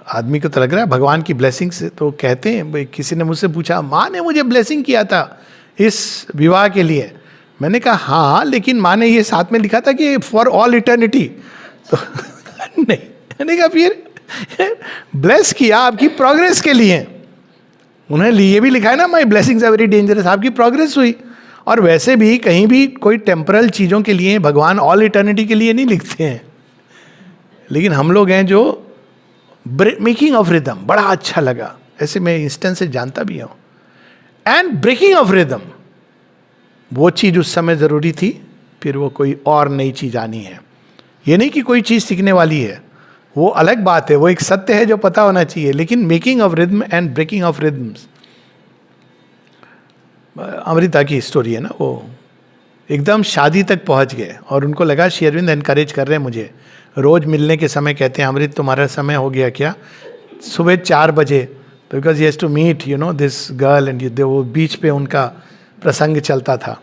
A: आदमी को तो लग रहा है भगवान की ब्लेसिंग से। तो कहते हैं, भाई किसी ने मुझसे पूछा, माँ ने मुझे ब्लेसिंग किया था इस विवाह के लिए। मैंने कहा हाँ, लेकिन माँ ने ये साथ में लिखा था कि फॉर ऑल इटर्निटी। तो नहीं, मैंने कहा फिर ब्लेस किया आपकी प्रोग्रेस के लिए। उन्होंने ये भी लिखा है ना, my blessings are very dangerous, आपकी प्रोग्रेस हुई। और वैसे भी कहीं भी कोई टेम्परल चीज़ों के लिए भगवान ऑल इटर्निटी के लिए नहीं लिखते हैं। लेकिन हम लोग हैं जो मेकिंग ऑफ रिदम, बड़ा अच्छा लगा, ऐसे मैं इंस्टेंस से जानता भी हूँ। एंड ब्रेकिंग ऑफ रिदम, वो चीज़ उस समय ज़रूरी थी, फिर वो कोई और नई चीज़ आनी है। ये नहीं कि कोई चीज़ सीखने वाली है, वो अलग बात है, वो एक सत्य है जो पता होना चाहिए। लेकिन making of rhythm and breaking of rhythms, Amrita की स्टोरी है ना, वो एकदम शादी तक पहुंच गए और उनको लगा श्री अरविंद एनकरेज कर रहे हैं मुझे। रोज मिलने के समय कहते हैं, अमृत तुम्हारा समय हो गया क्या? सुबह 4 बजे, because he has to meet you know this girl and वो बीच पे उनका प्रसंग चलता था।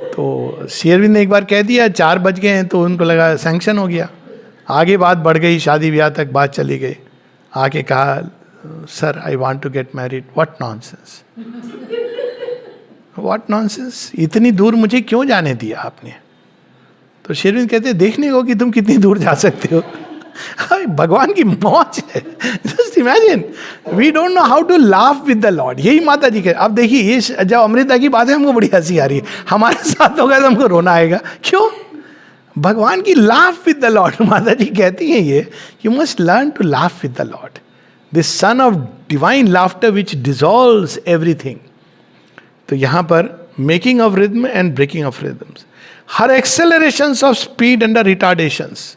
A: तो श्री अरविंद ने एक बार कह दिया 4 बज गए हैं, तो उनको लगा सैंक्शन हो गया। आगे बात बढ़ गई, शादी ब्याह तक बात चली गई। आके कहा, sir I want to get married. What nonsense, what nonsense, इतनी दूर मुझे क्यों जाने दिया आपने? तो श्री अरविंद कहते देखने को कि तुम कितनी दूर जा सकते हो। भगवान की मौज है। Just imagine, we don't know how to laugh with the Lord. यही माता जी कह। अब देखिए, ये जब अमृता की बात है हमको बड़ी हंसी आ रही है, हमारे साथ होगा तो हमको रोना आएगा। क्यों? भगवान की लाफ विद द लॉर्ड। माता जी कहती हैं ये, you must learn to laugh with the lord. This sun of divine laughter which dissolves everything. तो यहां पर making of rhythm and breaking of rhythms. Her accelerations of speed under retardations.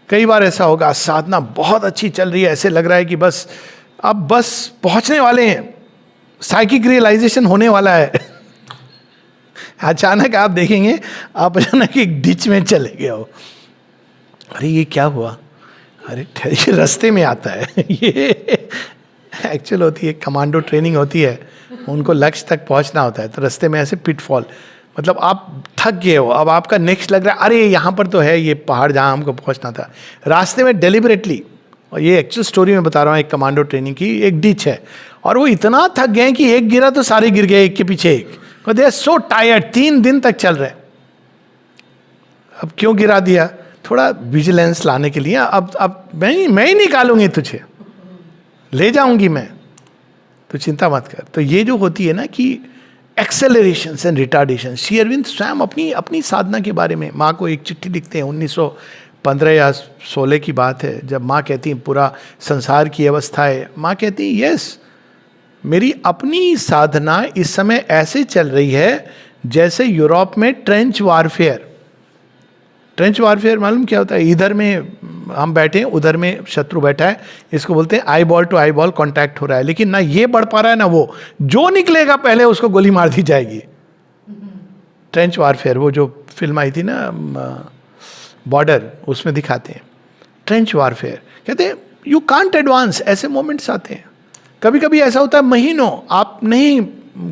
A: कई बार ऐसा होगा, साधना बहुत अच्छी चल रही है, ऐसे लग रहा है कि बस अब बस पहुंचने वाले हैं, साइकिक रियलाइजेशन होने वाला है. अचानक आप देखेंगे आप अचानक एक डिच में चले गए हो. अरे ये क्या हुआ, अरे ये रास्ते में आता है. ये एक्चुअल होती है, कमांडो ट्रेनिंग होती है, उनको लक्ष्य तक पहुंचना होता है, तो रास्ते में ऐसे पिटफॉल, मतलब आप थक गए हो, अब आपका नेक्स्ट लग रहा है अरे यहाँ पर तो है ये पहाड़ जहाँ हमको पहुँचना था. रास्ते में डेलिबरेटली, और ये एक्चुअल स्टोरी में बता रहा हूँ, एक कमांडो ट्रेनिंग की, एक डिच है और वो इतना थक गए कि एक गिरा तो सारे गिर गए एक के पीछे एक. दे आर सो टायर्ड, 3 दिन तक चल रहे. अब क्यों गिरा दिया? थोड़ा विजिलेंस लाने के लिए. अब मैं ही निकालूंगी तुझे, ले जाऊंगी मैं, तो चिंता मत कर. तो ये जो होती है ना कि acceleration and retardation. Shri Aurobindo स्वयं अपनी साधना के बारे में माँ को एक चिट्ठी लिखते हैं, 1915 या 16 की बात है, जब माँ कहती हैं पूरा संसार की अवस्था है. माँ कहती हैं यस, मेरी अपनी साधना इस समय ऐसे चल रही है जैसे यूरोप में ट्रेंच वारफेयर. ट्रेंच वारफेयर मालूम क्या होता है? इधर में हम बैठे हैं, उधर में शत्रु बैठा है, इसको बोलते हैं eyeball to eyeball contact हो रहा है, लेकिन ना ये बढ़ पा रहा है ना वो, जो निकलेगा पहले उसको गोली मार दी जाएगी. ट्रेंच वारफेयर, वो जो फिल्म आई थी ना बॉर्डर, उसमें दिखाते हैं ट्रेंच वारफेयर. कहते हैं यू कांट एडवांस. ऐसे मोमेंट्स आते हैं, कभी कभी ऐसा होता है महीनों आप नहीं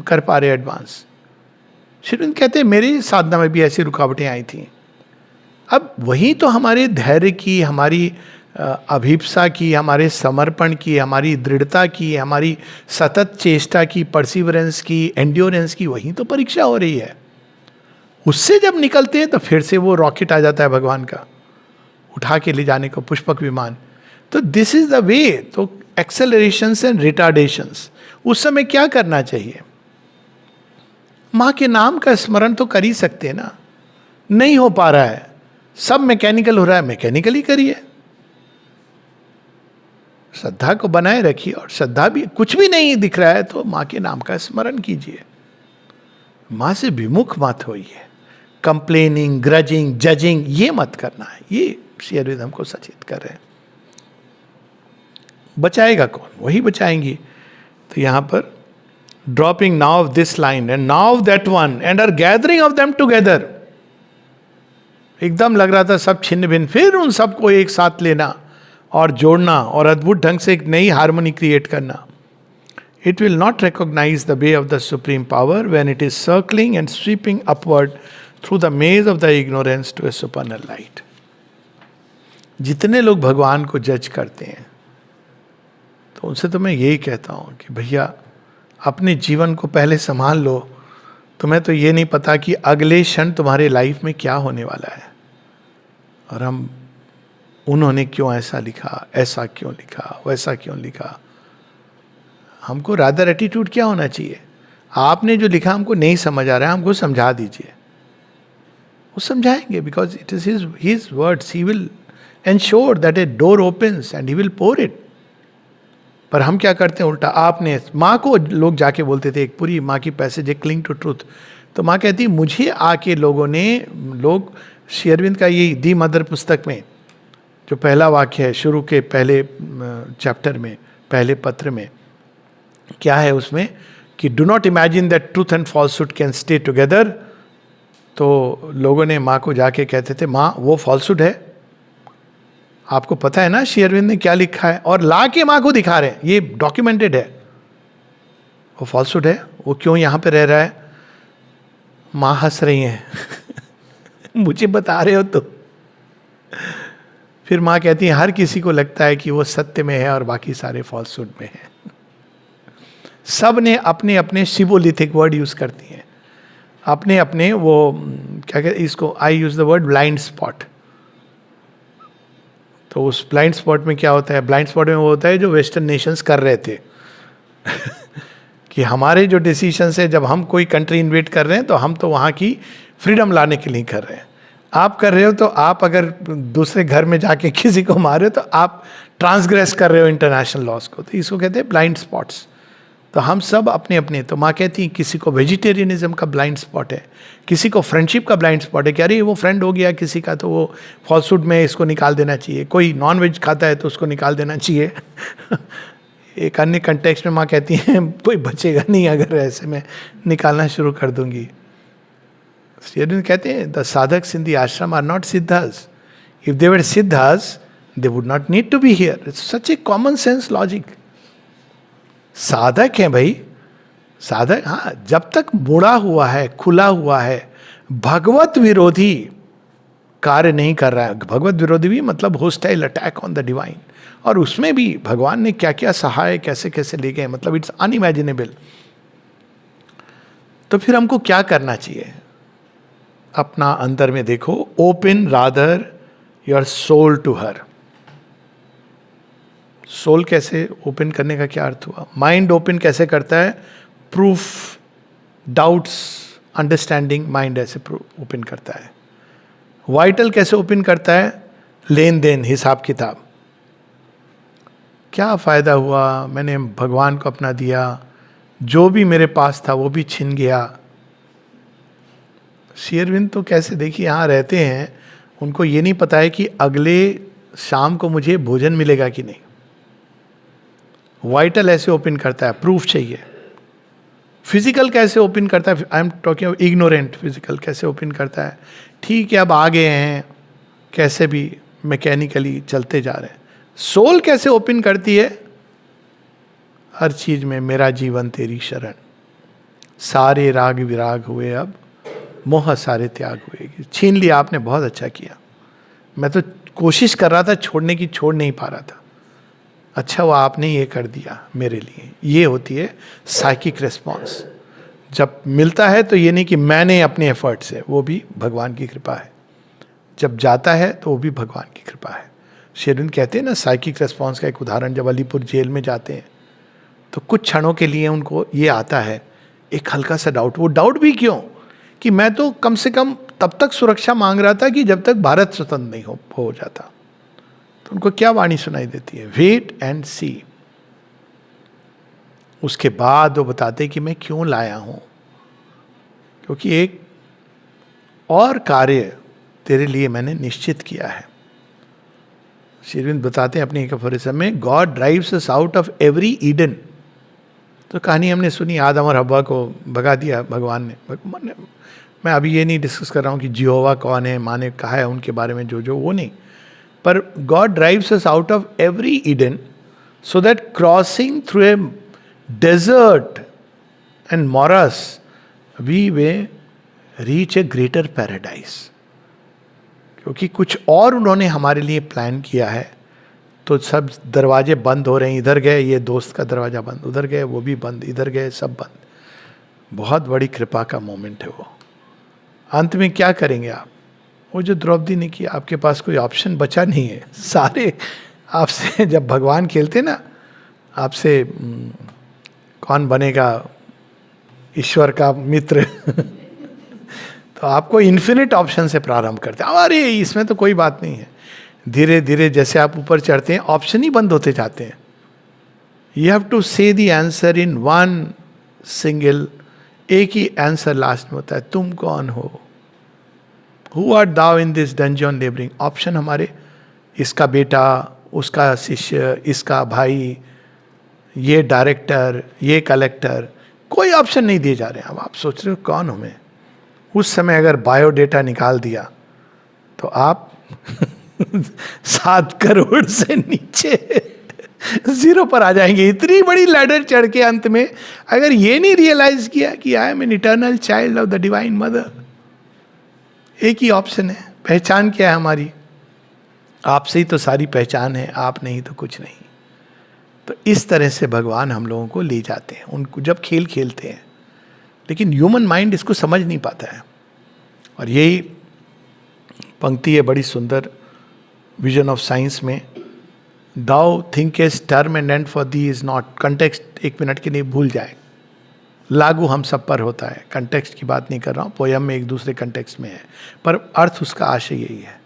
A: कर पा रहे एडवांस. श्री कहते हैं मेरी साधना में भी ऐसी रुकावटें आई थी. अब वही तो हमारे धैर्य की, हमारी अभिप्सा की, हमारे समर्पण की, हमारी दृढ़ता की, हमारी सतत चेष्टा की, परसिवरेंस की, एंड्योरेंस की, वही तो परीक्षा हो रही है. उससे जब निकलते हैं तो फिर से वो रॉकेट आ जाता है भगवान का, उठा के ले जाने को, पुष्पक विमान. तो दिस इज द वे. तो एक्सेलरेशंस एंड रिटार्डेशंस. उस समय क्या करना चाहिए? माँ के नाम का स्मरण तो कर ही सकते हैं ना. नहीं हो पा रहा है, सब मैकेनिकल हो रहा है, मैकेनिकली करिए. श्रद्धा को बनाए रखिए, और श्रद्धा भी कुछ भी नहीं दिख रहा है तो माँ के नाम का स्मरण कीजिए. माँ से विमुख मत होइए. कंप्लेनिंग, ग्रजिंग, जजिंग ये मत करना है. ये श्री अरविंद हमको सचेत कर रहे हैं. बचाएगा कौन? वही बचाएंगी. तो यहां पर dropping now of this line and now of that one and her gathering of them together. एकदम लग रहा था सब छिन्न भिन्न, फिर उन सबको एक साथ लेना और जोड़ना और अद्भुत ढंग से एक नई हार्मनी क्रिएट करना. It will not recognise the way of the supreme power when it is circling and sweeping upward through the maze of the ignorance to a supernal light. जितने लोग भगवान को जज करते हैं तो उनसे तो मैं यही कहता हूँ कि भैया अपने जीवन को पहले संभाल लो. तुम्हें तो ये नहीं पता कि अगले क्षण तुम्हारे लाइफ में क्या होने वाला है. और हम उन्होंने क्यों ऐसा लिखा, ऐसा क्यों लिखा, वैसा क्यों लिखा. हमको रादर एटीट्यूड क्या होना चाहिए? आपने जो लिखा हमको नहीं समझ आ रहा है, हमको समझा दीजिए. वो समझाएंगे, because it is his words. He will ensure that a door opens and he will pour it. पर हम क्या करते हैं उल्टा. आपने माँ को लोग जाके बोलते थे, एक पूरी माँ की पैसेज है क्लिंग टू ट्रूथ. तो माँ कहती मुझे आके लोग श्री अरविंद का ये दी मदर पुस्तक में जो पहला वाक्य है शुरू के पहले चैप्टर में, पहले पत्र में, क्या है उसमें कि do not imagine that truth and falsehood can stay together. तो लोगों ने माँ को जाके कहते थे माँ वो फॉल्सहुड है. आपको पता है ना श्री अरविंद ने क्या लिखा है, और ला के माँ को दिखा रहे हैं, ये डॉक्यूमेंटेड है. वो फॉल्सहुड है, वो क्यों यहाँ पे रह रहा है. माँ हंस रही हैं मुझे बता रहे हो तो. फिर माँ कहती है हर किसी को लगता है कि वो सत्य में है और बाकी सारे फॉल्सहुड में है. सब ने अपने अपने शिवोलिथिक वर्ड यूज करती हैं, अपने अपने वो क्या कहते इसको, I use the word blind spot. तो उस ब्लाइंड स्पॉट में क्या होता है? ब्लाइंड स्पॉट में वो होता है जो वेस्टर्न नेशंस कर रहे थे कि हमारे जो डिसीजंस है, जब हम कोई कंट्री इन्वेट कर रहे हैं तो हम तो वहाँ की फ्रीडम लाने के लिए कर रहे हैं. आप कर रहे हो तो आप अगर दूसरे घर में जाके किसी को मारे तो आप ट्रांसग्रेस कर रहे हो इंटरनेशनल लॉज को, तो इसको कहते हैं ब्लाइंड स्पॉट्स। तो हम सब अपने अपने, तो माँ कहती है किसी को वेजिटेरियनिज्म का ब्लाइंड स्पॉट है, किसी को फ्रेंडशिप का ब्लाइंड स्पॉट है कि अरे वो फ्रेंड हो गया किसी का तो वो फॉल्सूट में इसको निकाल देना चाहिए, कोई नॉन वेज खाता है तो उसको निकाल देना चाहिए। एक अन्य कंटेक्स्ट में माँ कहती है कोई बचेगा नहीं अगर ऐसे में निकालना शुरू कर दूंगी। कहते हैं the sadhaks in the ashram are not siddhas, if they were siddhas they would not need to be here. It's such a common sense logic. साधक है भाई, साधक, हाँ, जब तक मुड़ा हुआ है, खुला हुआ है, भगवत विरोधी कार्य नहीं कर रहा है। भगवत विरोधी भी मतलब hostile attack on the divine, और उसमें भी भगवान ने क्या क्या सहाय कैसे कैसे ले गए, मतलब इट्स अनइमेजिनेबल। तो फिर हमको क्या करना चाहिए? अपना अंदर में देखो, open rather your soul to her. Soul कैसे ओपन करने का क्या अर्थ हुआ? माइंड ओपन कैसे करता है? प्रूफ, डाउट्स, अंडरस्टैंडिंग, माइंड ऐसे ओपन करता है। वाइटल कैसे ओपन करता है? लेन देन, हिसाब किताब। क्या फायदा हुआ, मैंने भगवान को अपना दिया, जो भी मेरे पास था वो भी छिन गया। श्री अरविंद तो कैसे, देखिए यहाँ रहते हैं, उनको ये नहीं पता है कि अगले शाम को मुझे भोजन मिलेगा कि नहीं। वाइटल ऐसे ओपन करता है, प्रूफ चाहिए। फिजिकल कैसे ओपन करता है? I am talking of ignorant. Physical कैसे ओपन करता है? ठीक है, अब आ गए हैं, कैसे भी मैकेनिकली चलते जा रहे हैं। सोल कैसे ओपन करती है? हर चीज में मेरा जीवन तेरी शरण, सारे राग विराग हुए अब, मोह सारे त्याग हुए। छीन लिया आपने, बहुत अच्छा किया, मैं तो कोशिश कर रहा था छोड़ने की, छोड़ नहीं पा रहा था, अच्छा वो आपने ये कर दिया मेरे लिए। ये होती है साइकिक रिस्पॉन्स। जब मिलता है तो ये नहीं कि मैंने अपने एफर्ट से, वो भी भगवान की कृपा है। जब जाता है तो वो भी भगवान की कृपा है। श्री अरविंद कहते हैं ना, साइकिक रिस्पॉन्स का एक उदाहरण, जब अलीपुर जेल में जाते हैं तो कुछ क्षणों के लिए उनको ये आता है, एक हल्का सा डाउट। वो डाउट भी क्यों? कि मैं तो कम से कम तब तक सुरक्षा मांग रहा था कि जब तक भारत स्वतंत्र नहीं हो जाता। तो उनको क्या वाणी सुनाई देती है? वेट एंड सी। उसके बाद वो बताते कि मैं क्यों लाया हूं, क्योंकि एक और कार्य तेरे लिए मैंने निश्चित किया है। श्री अरविंद बताते हैं अपनी एक अफोरिज्म में, God drives us out of every Eden. तो कहानी हमने सुनी, आदम और हव्वा को भगा दिया भगवान ने। मैं अभी ये नहीं डिस्कस कर रहा हूँ कि जिहोवा कौन है, माँ ने कहा है उनके बारे में जो वो नहीं, पर God drives us out of every Eden so that crossing through a desert and morass we way reach a greater paradise. क्योंकि कुछ और उन्होंने हमारे लिए प्लान किया है, तो सब दरवाजे बंद हो रहे हैं। इधर गए, ये दोस्त का दरवाजा बंद, उधर गए वो भी बंद, इधर गए सब बंद। बहुत बड़ी कृपा का मोमेंट है वो। अंत में क्या करेंगे आप? वो जो द्रौपदी ने किया, आपके पास कोई ऑप्शन बचा नहीं है। सारे आपसे, जब भगवान खेलते ना आपसे, कौन बनेगा ईश्वर का मित्र तो आपको इन्फिनिट ऑप्शन से प्रारंभ करते हैं। अरे इसमें तो कोई बात नहीं है। धीरे धीरे जैसे आप ऊपर चढ़ते हैं, ऑप्शन ही बंद होते जाते हैं। यू हैव टू से the answer in one single, एक ही आंसर लास्ट में होता है, तुम कौन हो? Who art thou in this dungeon labouring? Option हमारे, इसका बेटा, उसका शिष्य, इसका भाई, ये डायरेक्टर, ये कलेक्टर, कोई ऑप्शन नहीं दिए जा रहे हैं। अब आप सोच रहे हो कौन हूं मैं? उस समय अगर बायोडेटा निकाल दिया तो आप 7 करोड़ से नीचे 0 पर आ जाएंगे। इतनी बड़ी लैडर चढ़ के अंत में अगर ये नहीं रियलाइज किया कि I am an eternal child of the divine mother. एक ही ऑप्शन है, पहचान क्या है हमारी? आपसे ही तो सारी पहचान है, आप नहीं तो कुछ नहीं। तो इस तरह से भगवान हम लोगों को ले जाते हैं, उनको जब खेल खेलते हैं। लेकिन ह्यूमन माइंड इसको समझ नहीं पाता है। और यही पंक्ति है बड़ी सुंदर विजन ऑफ साइंस में, thou thinkest term and end for thee is not. Context 1 minute के लिए भूल जाए, लागू हम सब पर होता है। कंटेक्स्ट की बात नहीं कर रहा हूँ, पोयम में एक दूसरे कंटेक्स्ट में है, पर अर्थ उसका आशय यही है।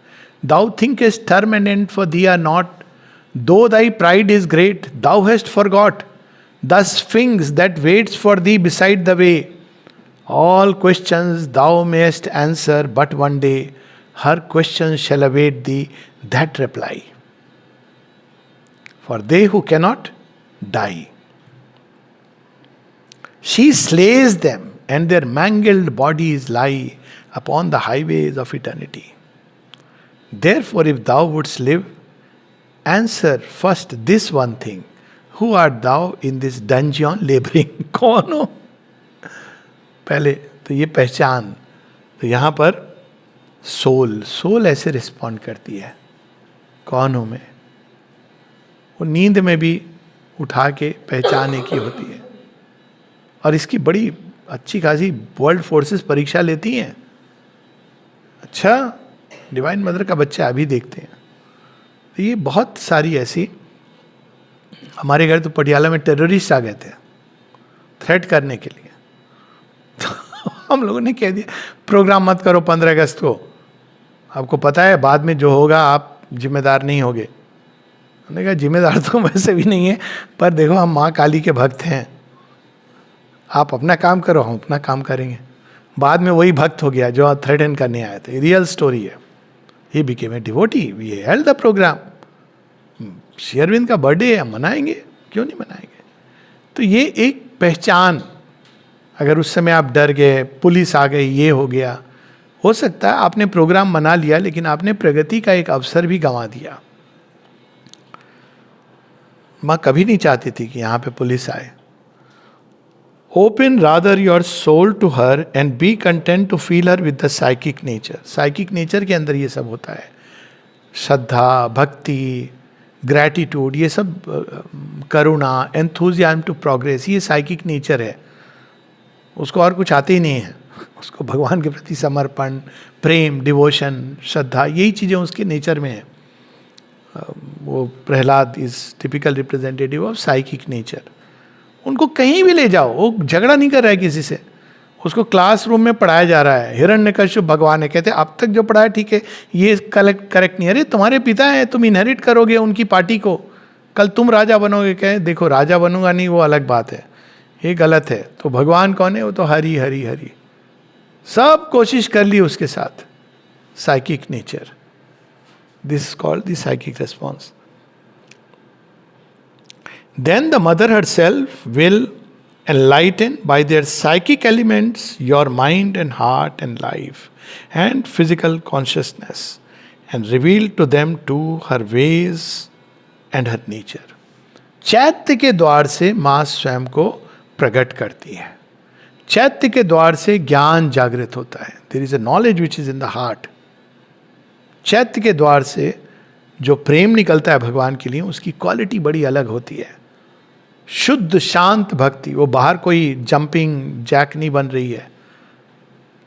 A: Thou thinkest term and end for thee are not, though thy pride is great, thou hast forgot the sphinx that waits for thee beside the way. All questions thou mayest answer but one day, her questions shall await thee that reply. For they who cannot die, she slays them, and their mangled bodies lie upon the highways of eternity. Therefore, if thou wouldst live, answer first this one thing: who art thou in this dungeon laboring? कौन हो? पहले तो ये पहचान। तो यहाँ पर soul ऐसे रिस्पॉन्ड करती है, कौन हूँ मैं? वो नींद में भी उठा के पहचान एक ही होती है। और इसकी बड़ी अच्छी खासी वर्ल्ड फोर्सेस परीक्षा लेती हैं। अच्छा, डिवाइन मदर का बच्चा अभी देखते हैं। तो ये बहुत सारी ऐसी, हमारे घर तो पटियाला में टेररिस्ट आ गए थे थ्रेट करने के लिए। तो हम लोगों ने कह दिया प्रोग्राम मत करो 15 अगस्त को, आपको पता है बाद में जो होगा आप जिम्मेदार नहीं होगे। हमने कहा जिम्मेदार तो वैसे भी नहीं है, पर देखो हम माँ काली के भक्त हैं, आप अपना काम करो, हम अपना काम करेंगे। बाद में वही भक्त हो गया जो थ्रेटन करने आए थे। रियल स्टोरी है। He became a devotee, we held the programme. Shri Aurobindo का बर्थडे है, मनाएंगे, क्यों नहीं मनाएंगे? तो ये एक पहचान। अगर उस समय आप डर गए, पुलिस आ गई, ये हो गया, हो सकता है आपने प्रोग्राम मना लिया लेकिन आपने प्रगति का एक अवसर भी गंवा दिया। माँ कभी नहीं चाहती थी कि यहाँ पे पुलिस आए। Open rather your soul to her and be content to feel her with the psychic nature. Psychic nature के अंदर ये सब होता है, श्रद्धा, भक्ति, ग्रैटिट्यूड, ये सब, करुणा, एंथुजियाज्म टू प्रोग्रेस, ये साइकिक नेचर है। उसको और कुछ आते ही नहीं है। उसको भगवान के प्रति समर्पण, प्रेम, डिवोशन, श्रद्धा, यही चीज़ें उसके नेचर में है। वो Prahlad is typical representative of psychic nature. उनको कहीं भी ले जाओ, वो झगड़ा नहीं कर रहा है किसी से, उसको क्लासरूम में पढ़ाया जा रहा है। हिरण्यकश्यप भगवान है, कहते हैं अब तक जो पढ़ाया ठीक है, ये करेक्ट नहीं। अरे तुम्हारे पिता हैं, तुम इनहेरिट करोगे उनकी पार्टी को, कल तुम राजा बनोगे। कहे देखो राजा बनूंगा नहीं, वो अलग बात है, ये गलत है। तो भगवान कौन है? वो तो हरि हरि हरि। सब कोशिश कर ली उसके साथ। Psychic nature, this is called the psychic response. Then the mother herself will enlighten by their psychic elements your mind and heart and life and physical consciousness and reveal to them too her ways and her nature. चैत्य के द्वार से माँ स्वयं को प्रकट करती है। चैत्य के द्वार से ज्ञान जागृत होता है। There is a knowledge which is in the heart. चैत्य के द्वार से जो प्रेम निकलता है भगवान के लिए, उसकी क्वालिटी बड़ी अलग होती है। शुद्ध शांत भक्ति, वो बाहर कोई जंपिंग जैक नहीं बन रही है,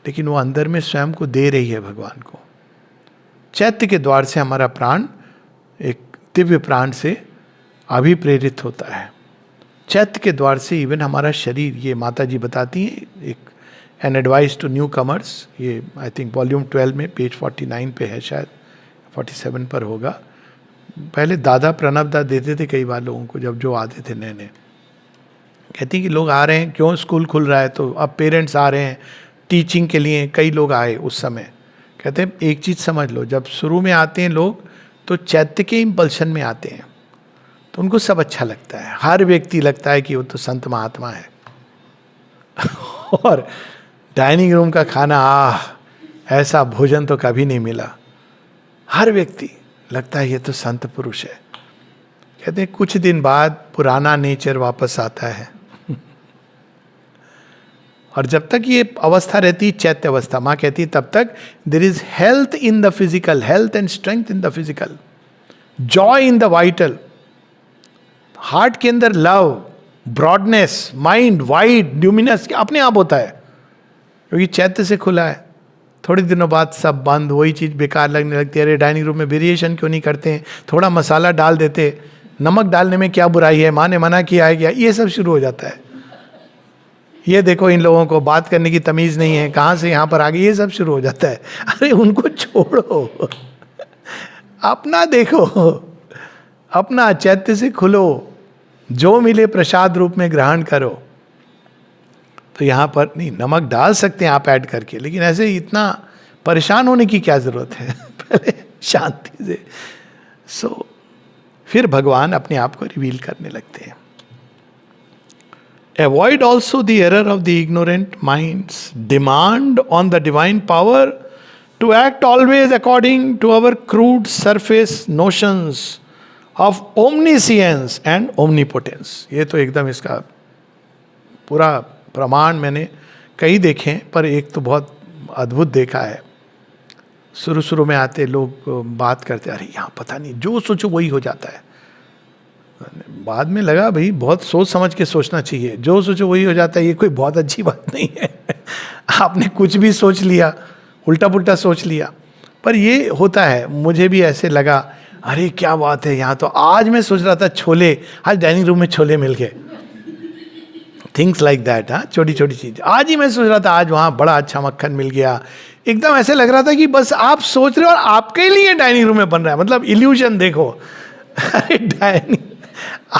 A: लेकिन वो अंदर में स्वयं को दे रही है भगवान को। चैत्य के द्वार से हमारा प्राण एक दिव्य प्राण से अभिप्रेरित होता है। चैत्य के द्वार से इवन हमारा शरीर, ये माता जी बताती हैं, एक an advice to newcomers, ये आई थिंक वॉल्यूम 12 में पेज 49 पे है, शायद 47 पर होगा। पहले दादा प्रणब दा देते थे कई बार लोगों को, जब जो आते थे नए नए। कहती कि लोग आ रहे हैं, क्यों स्कूल खुल रहा है तो अब पेरेंट्स आ रहे हैं टीचिंग के लिए, कई लोग आए उस समय। कहते हैं एक चीज़ समझ लो, जब शुरू में आते हैं लोग तो चैत्य के इम्पल्शन में आते हैं, तो उनको सब अच्छा लगता है। हर व्यक्ति लगता है कि वो तो संत महात्मा है। और डाइनिंग रूम का खाना, ऐसा भोजन तो कभी नहीं मिला। हर व्यक्ति लगता है ये तो संत पुरुष है। कहते हैं कुछ दिन बाद पुराना नेचर वापस आता है। और जब तक ये अवस्था रहती है चैत्य अवस्था, माँ कहती है तब तक there is health in the physical, health and strength in the physical, joy in the vital, heart के अंदर love, broadness, mind wide, luminous अपने आप होता है, क्योंकि चैत्य से खुला है। थोड़े दिनों बाद सब बंद, वही चीज़ बेकार लगने लगती है। अरे डाइनिंग रूम में वेरिएशन क्यों नहीं करते हैं, थोड़ा मसाला डाल देते, नमक डालने में क्या बुराई है, माँ ने मना किया है क्या, ये सब शुरू हो जाता है। ये देखो इन लोगों को बात करने की तमीज नहीं है, कहाँ से यहाँ पर आ गए, ये सब शुरू हो जाता है। अरे उनको छोड़ो, अपना देखो, अपना चैत्य से खुलो, जो मिले प्रसाद रूप में ग्रहण करो। तो यहाँ पर नहीं, नमक डाल सकते हैं आप ऐड करके, लेकिन ऐसे इतना परेशान होने की क्या जरूरत है। पहले शांति से। सो फिर भगवान अपने आप को रिवील करने लगते हैं। Avoid also the error of the ignorant minds. Demand on the divine power to act always according to our crude surface notions of omniscience and omnipotence. ये तो एकदम इसका पूरा प्रमाण मैंने कई देखे हैं, पर एक तो बहुत अद्भुत देखा है। शुरू में आते लोग बात करते, अरे यहाँ पता नहीं, जो सोचो वही हो जाता है। बाद में लगा भाई बहुत सोच समझ के सोचना चाहिए, जो सोचो वही हो जाता है, ये कोई बहुत अच्छी बात नहीं है। आपने कुछ भी सोच लिया, उल्टा पुल्टा सोच लिया, पर ये होता है। मुझे भी ऐसे लगा, अरे क्या बात है, यहाँ तो आज मैं सोच रहा था छोले, आज डाइनिंग रूम में छोले मिल गए, थिंग्स लाइक दैट। हाँ, छोटी छोटी चीज। आज ही मैं सोच रहा था आज वहाँ बड़ा अच्छा मक्खन मिल गया। एकदम ऐसे लग रहा था कि बस आप सोच रहे हो और आपके लिए डाइनिंग रूम में बन रहा है। मतलब इल्यूजन देखो। अरे डाइनिंग,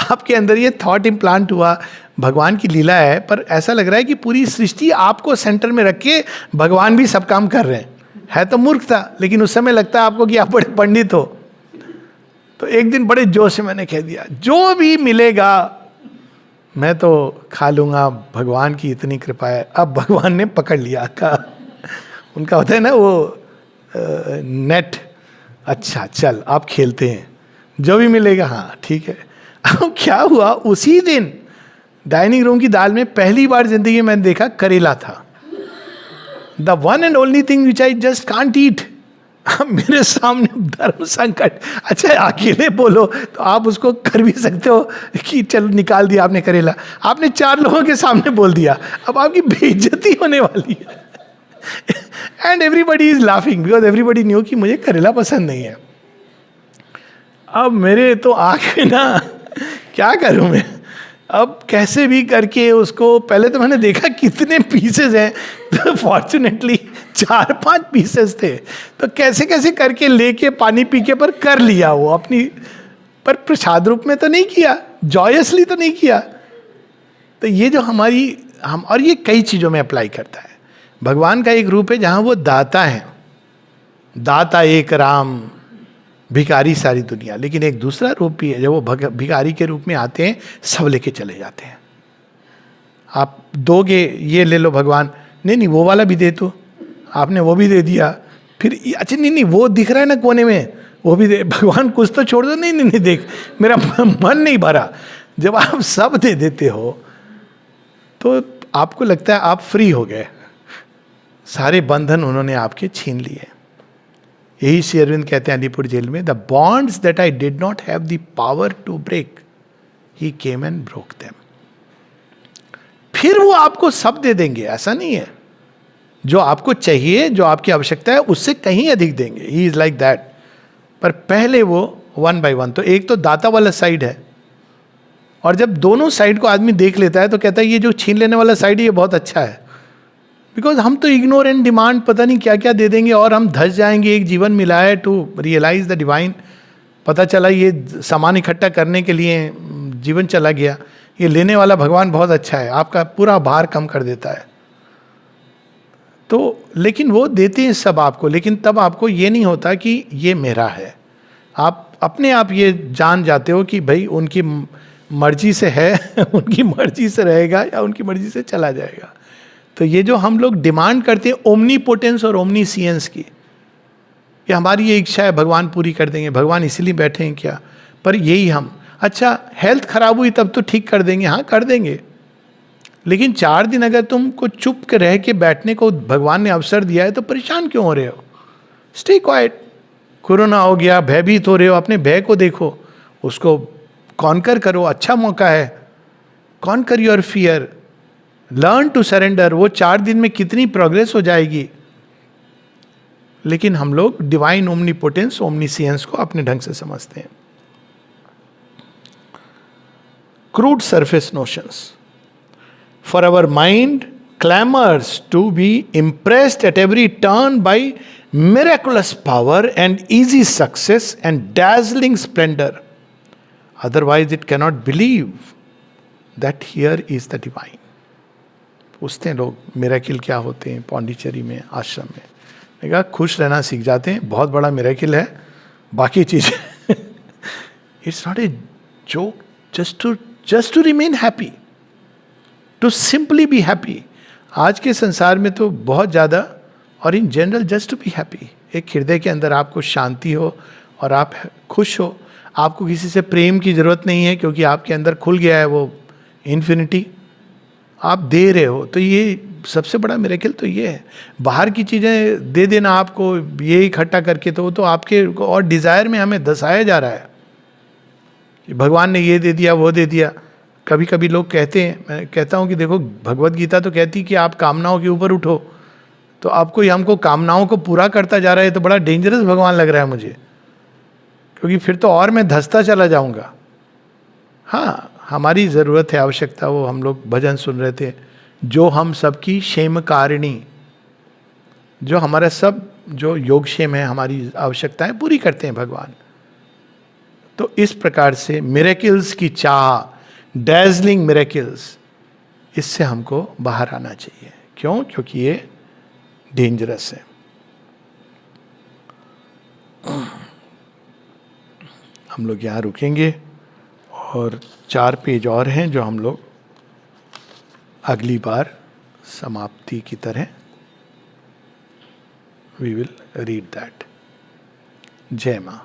A: आपके अंदर ये थॉट इम्प्लांट हुआ, भगवान की लीला है। पर ऐसा लग रहा है कि पूरी सृष्टि आपको सेंटर में रख के भगवान भी सब काम कर रहे हैं। है तो मूर्खता, लेकिन उस समय लगता है आपको कि आप बड़े पंडित हो। तो एक दिन बड़े जोश से मैंने कह दिया, जो भी मिलेगा मैं तो खा लूंगा, भगवान की इतनी कृपा है। अब भगवान ने पकड़ लिया का, उनका होता है ना वो नेट, अच्छा चल आप खेलते हैं, जो भी मिलेगा हाँ ठीक है। अब क्या हुआ, उसी दिन डाइनिंग रूम की दाल में पहली बार जिंदगी में मैंने देखा करेला था। The one and only thing which I just can't eat. मेरे सामने धर्म संकट। अच्छा अकेले बोलो तो आप उसको कर भी सकते हो कि चलो निकाल दिया आपने करेला, आपने 4 लोगों के सामने बोल दिया, अब आपकी बेइज्जती होने वाली है। And everybody is laughing because everybody knew कि मुझे करेला पसंद नहीं है। अब मेरे तो आंखें ना, क्या करूं मैं, अब कैसे भी करके उसको, पहले तो मैंने देखा कितने पीसेस हैं, तो फॉर्चुनेटली 4-5 पीसेस थे, तो कैसे कैसे करके लेके पानी पी के पर कर लिया वो अपनी, पर प्रसाद रूप में तो नहीं किया, जॉयसली तो नहीं किया। तो ये जो हमारी हम, और ये कई चीज़ों में अप्लाई करता है। भगवान का एक रूप है जहाँ वो दाता है, दाता एक राम, भिखारी सारी दुनिया। लेकिन एक दूसरा रूप भी है, जब वो भिखारी के रूप में आते हैं, सब लेके चले जाते हैं। आप दोगे, ये ले लो भगवान, नहीं वो वाला भी दे, तो आपने वो भी दे दिया, फिर अच्छा नहीं वो दिख रहा है ना कोने में, वो भी दे। भगवान कुछ तो छोड़ दो, नहीं देख मेरा मन नहीं भरा। जब आप सब दे देते हो तो आपको लगता है आप फ्री हो गए, सारे बंधन उन्होंने आपके छीन लिए। यही श्री अरविंद कहते हैं अलीपुर जेल में, the bonds that I did not have the power to break, he came and broke them. फिर वो आपको सब दे देंगे, ऐसा नहीं है। जो आपको चाहिए, जो आपकी आवश्यकता है, उससे कहीं अधिक देंगे। He is like that. पर पहले वो 1 by 1, तो एक तो दाता वाला साइड है, और जब दोनों साइड को आदमी देख लेता है तो कहता है ये जो छीन लेने वाला साइड है ये बहुत अच्छा है। बिकॉज हम तो इग्नोर एंड डिमांड पता नहीं क्या क्या दे देंगे, और हम धस जाएंगे। एक जीवन मिला है टू रियलाइज द डिवाइन, पता चला ये सामान इकट्ठा करने के लिए जीवन चला गया। ये लेने वाला भगवान बहुत अच्छा है, आपका पूरा भार कम कर देता है। तो लेकिन वो देते हैं सब आपको, लेकिन तब आपको ये नहीं होता कि ये मेरा है। आप अपने आप ये जान जाते हो कि भाई उनकी मर्जी से है, उनकी मर्जी से रहेगा या उनकी मर्जी से चला जाएगा। तो ये जो हम लोग डिमांड करते हैं ओमनीपोटेंस और ओमनीसियंस की, कि हमारी ये इच्छा है भगवान पूरी कर देंगे, भगवान इसीलिए बैठे हैं क्या, पर यही हम, अच्छा हेल्थ खराब हुई तब तो ठीक कर देंगे, हाँ कर देंगे, लेकिन 4 दिन अगर तुमको चुप के रह के बैठने को भगवान ने अवसर दिया है तो परेशान क्यों हो रहे हो? Stay quiet. कोरोना हो गया, भयभीत हो रहे हो, अपने भय को देखो, उसको कॉन्कर करो, अच्छा मौका है। Conquer your fear, learn to surrender. वो 4 दिन में कितनी प्रोग्रेस हो जाएगी। लेकिन हम लोग डिवाइन ओमनीपोटेंस, ओमनीसियंस को अपने ढंग से समझते हैं। Crude surface notions. For our mind clamors to be impressed at every turn by miraculous power and easy success and dazzling splendor. Otherwise it cannot believe that here is the divine. पूछते हैं लोग miracle क्या होते हैं पौंडीचेरी में, आश्रम में. मैंने कहा खुश रहना सीख जाते हैं, बहुत बड़ा मिरेकल है. बाकी चीज़ें it's not a joke. Just to remain happy, to simply be happy. आज के संसार में तो बहुत ज़्यादा, और in general just to be happy. एक हृदय के अंदर आपको शांति हो और आप खुश हो. आपको किसी से प्रेम की ज़रूरत नहीं है क्योंकि आपके अंदर खुल गया है वो इन्फिनिटी, आप दे रहे हो. तो ये सबसे बड़ा मिरेकल तो ये है. बाहर की चीज़ें दे देना आपको ये इकट्ठा करके, तो वो तो आपके और डिज़ायर में हमें दसाया जा रहा है कि भगवान ने ये दे दिया वो दे दिया. कभी कभी लोग कहते हैं, मैं कहता हूँ कि देखो भगवत गीता तो कहती कि आप कामनाओं के ऊपर उठो, तो आपको हमको कामनाओं को पूरा करता जा रहा है, तो बड़ा डेंजरस भगवान लग रहा है मुझे, क्योंकि फिर तो और मैं धंसता चला जाऊँगा. हाँ, हमारी ज़रूरत है, आवश्यकता, वो हम लोग भजन सुन रहे थे, जो हम सबकी क्षेमकारिणी, जो हमारा सब जो योगक्षेम है, हमारी आवश्यकताएं पूरी करते हैं भगवान. तो इस प्रकार से मिरेकल्स की चाह, डैज़लिंग मिरेकल्स, इससे हमको बाहर आना चाहिए. क्यों? क्योंकि ये डेंजरस है. हम लोग यहाँ रुकेंगे और 4 पेज और हैं जो हम लोग अगली बार समाप्ति की तरह वी विल रीड दैट. जय माँ.